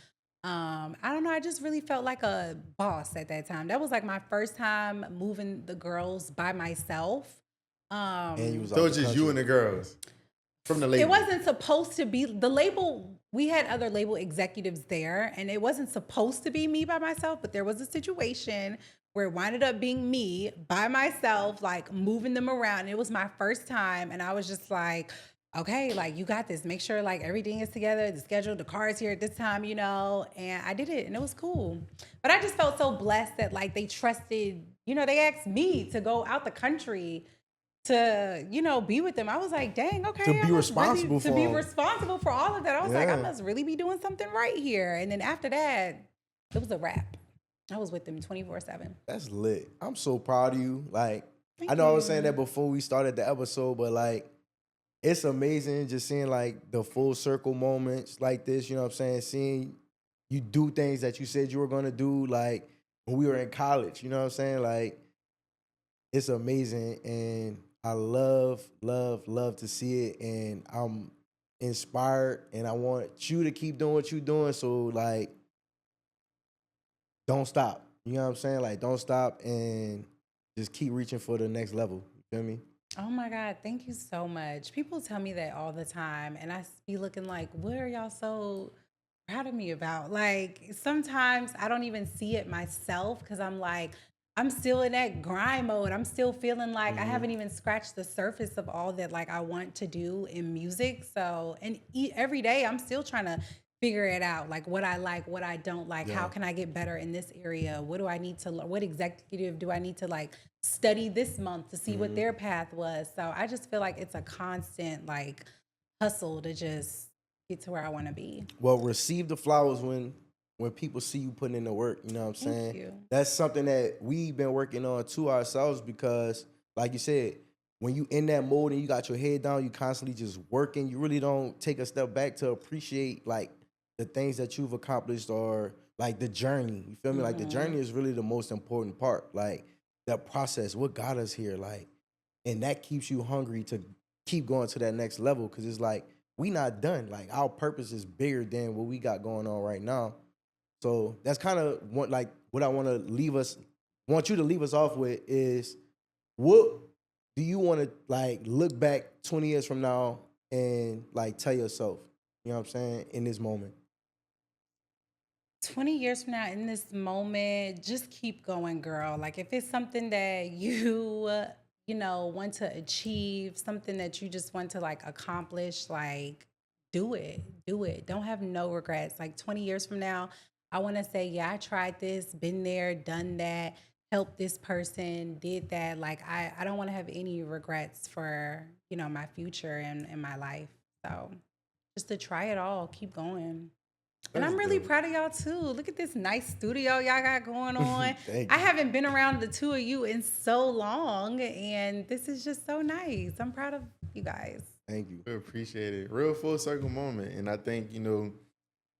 S3: I don't know. I just really felt like a boss at that time. That was like my first time moving the girls by myself.
S1: And you was
S2: So
S1: out
S2: it's
S1: the
S2: just you and
S1: country.
S2: the girls from the label.
S3: It wasn't supposed to be the label. We had other label executives there, and it wasn't supposed to be me by myself, but there was a situation where it winded up being me by myself, like moving them around. And it was my first time, and I was just like, okay, like you got this. Make sure like everything is together, the schedule, the car is here at this time, you know. And I did it, and it was cool. But I just felt so blessed that like they trusted, you know, they asked me to go out the country to, you know, be with them. I was like, dang, okay.
S1: To be
S3: I must
S1: responsible
S3: to
S1: for
S3: be
S1: them.
S3: responsible for all of that. I was like, I
S1: Yeah.
S3: must really be doing something right here. And then after that, it was a wrap. I was with them 24/7.
S1: That's lit. I'm so proud of you. Like,
S3: Thank
S1: I know I was
S3: you.
S1: saying that before we started the episode, but like, it's amazing just seeing like the full circle moments like this, you know what I'm saying? Seeing you do things that you said you were gonna do, like when we were in college, you know what I'm saying? Like, it's amazing. And I love to see it. And I'm inspired and I want you to keep doing what you're doing. So like, don't stop. You know what I'm saying? Like, don't stop and just keep reaching for the next level. You feel me?
S3: Oh my God, thank you so much. People tell me that all the time, and I be looking like, what are y'all so proud of me about? Like, sometimes I don't even see it myself because I'm like, I'm still in that grind mode. I'm still feeling like I haven't even scratched the surface of all that like I want to do in music. So, and every day I'm still trying to figure it out, like what I don't like, how can I get better in this area? What do I need to what executive do I need to like study this month to see what their path was? So I just feel like it's a constant like hustle to just get to where I want to be.
S1: Well, receive the flowers when people see you putting in the work. You know what I'm
S3: Thank
S1: saying?
S3: you.
S1: That's something that we've been working on to ourselves because, like you said, when you in that mode and you got your head down, you constantly just working. You really don't take a step back to appreciate like the things that you've accomplished or like the journey. You feel me? Like the journey is really the most important part. Like that process, what got us here, like, and that keeps you hungry to keep going to that next level because it's like we not done. Like our purpose is bigger than what we got going on right now. So that's kind of what I want you to leave us off with is what do you want to like look back 20 years from now and like tell yourself, you know what I'm saying, in this moment?
S3: 20 years from now in this moment, just keep going, girl. Like if it's something that you know, want to achieve, something that you just want to like accomplish, like do it. Do it. Don't have no regrets. Like 20 years from now, I want to say, yeah, I tried this, been there, done that, helped this person, did that. Like I don't want to have any regrets for, you know, my future and my life. So just to try it all, keep going. And
S1: That's
S3: I'm really
S1: dope.
S3: proud of y'all too. Look at this nice studio y'all got going on.
S1: Thank
S3: I
S1: you.
S3: haven't been around the two of you in so long, and this is just so nice. I'm proud of you guys.
S1: Thank you.
S2: We appreciate it. Real full circle moment. And I think, you know,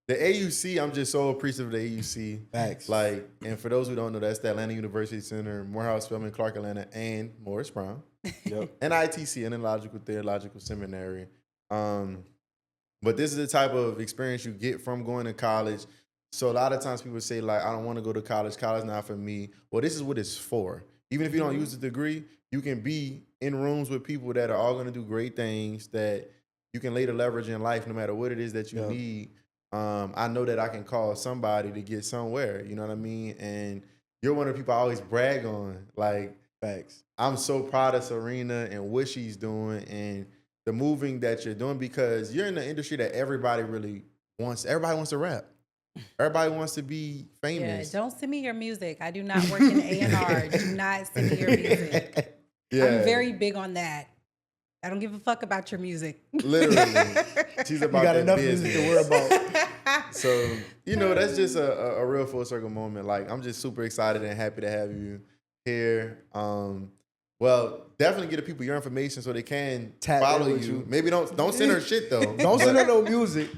S2: The AUC, I'm just so appreciative of the AUC.
S1: Facts.
S2: Like, and for those who don't know, that's the Atlanta University Center, Morehouse, Spelman, Clark, Atlanta, and Morris Brown.
S1: Yep.
S2: And ITC, Analogical Theological Seminary. But this is the type of experience you get from going to college. So a lot of times people say, like, I don't want to go to college. College not for me. Well, this is what it's for. Even if you don't use the degree, you can be in rooms with people that are all going to do great things, that you can lay the leverage in life no matter what it is that you need. I know that I can call somebody to get somewhere, you know what I mean? And you're one of the people I always brag on. Like,
S1: Facts.
S2: I'm so proud of Serena and what she's doing and the moving that you're doing, because you're in the industry that everybody wants to rap. Everybody wants to be famous.
S3: Yeah, don't send me your music. I do not work in A&R. Do not send me your music.
S2: Yeah.
S3: I'm very big on that. I don't give a fuck about your music.
S2: Literally. She's about
S1: You got
S2: that
S1: enough
S2: business.
S1: music to worry about.
S2: So, you know, that's just a real full circle moment. Like, I'm just super excited and happy to have you here. Well, definitely get the people your information so they can
S1: Tap
S2: follow
S1: in with
S2: you.
S1: you.
S2: Maybe don't send her shit though.
S1: Don't send her no music.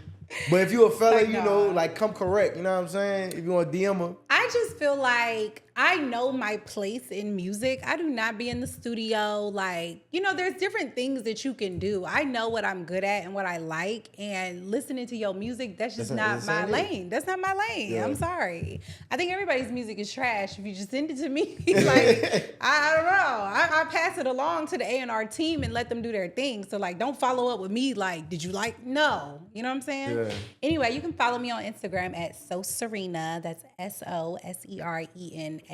S1: But if you a fella,
S3: Like,
S1: you know,
S3: nah.
S1: like come correct. You know what I'm saying? If you want to DM her.
S3: I just feel like I know my place in music. I do not be in the studio. Like, you know, there's different things that you can do. I know what I'm good at and what I like. And listening to your music, that's just not my lane. That's not my lane.
S1: Yeah.
S3: I'm sorry. I think everybody's music is trash. If you just send it to me, like, I don't know. I pass it along to the A&R team and let them do their thing. So, like, don't follow up with me like, did you like? No. You know what I'm saying?
S2: Yeah.
S3: Anyway, you can follow me on Instagram at Serena. That's SOSERENAAA.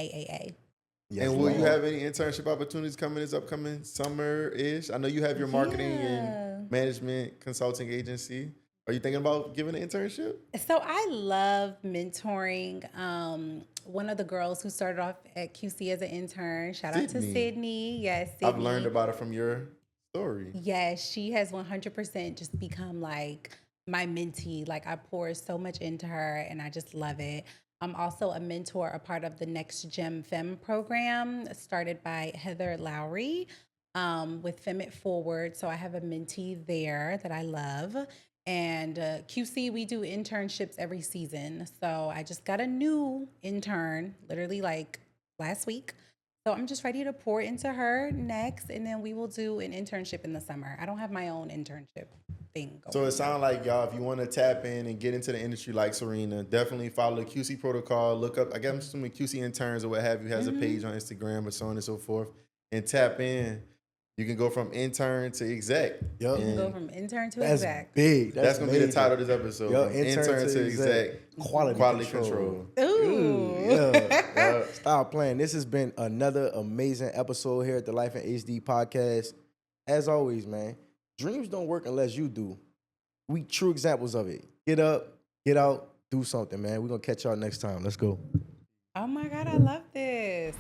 S1: Yes,
S2: And will you
S1: Lord.
S2: have any internship opportunities coming this upcoming summer-ish? I know you have your marketing and management consulting agency. Are you thinking about giving an internship?
S3: So I love mentoring. One of the girls who started off at QC as an intern, shout out to
S2: Sydney.
S3: Sydney. Yes, Sydney.
S2: I've learned about it from your story.
S3: Yes, she has 100% just become like my mentee. Like I pour so much into her and I just love it. I'm also a mentor, a part of the Next Gem Femme program started by Heather Lowry with Femme It Forward. So I have a mentee there that I love. And QC, we do internships every season. So I just got a new intern literally like last week. So I'm just ready to pour into her next. And then we will do an internship in the summer. I don't have my own internship thing going.
S2: So it sounds like, y'all, if you want to tap in and get into the industry like Serena, definitely follow the QC protocol. Look up, I guess I'm assuming QC Interns or what have you has a page on Instagram or so on and so forth. And tap in. You can go from intern to exec.
S1: Yep.
S3: You can go from intern to
S1: That's
S3: exec.
S1: big.
S2: That's going to be the
S1: amazing.
S2: title of this episode.
S1: Yo,
S2: From intern to exec.
S1: Quality
S2: control.
S3: Ooh.
S1: Yeah. Stop playing. This has been another amazing episode here at the Life in HD podcast. As always, man, dreams don't work unless you do. We true examples of it. Get up, get out, do something, man. We're going to catch y'all next time. Let's go.
S3: Oh my God, I love this.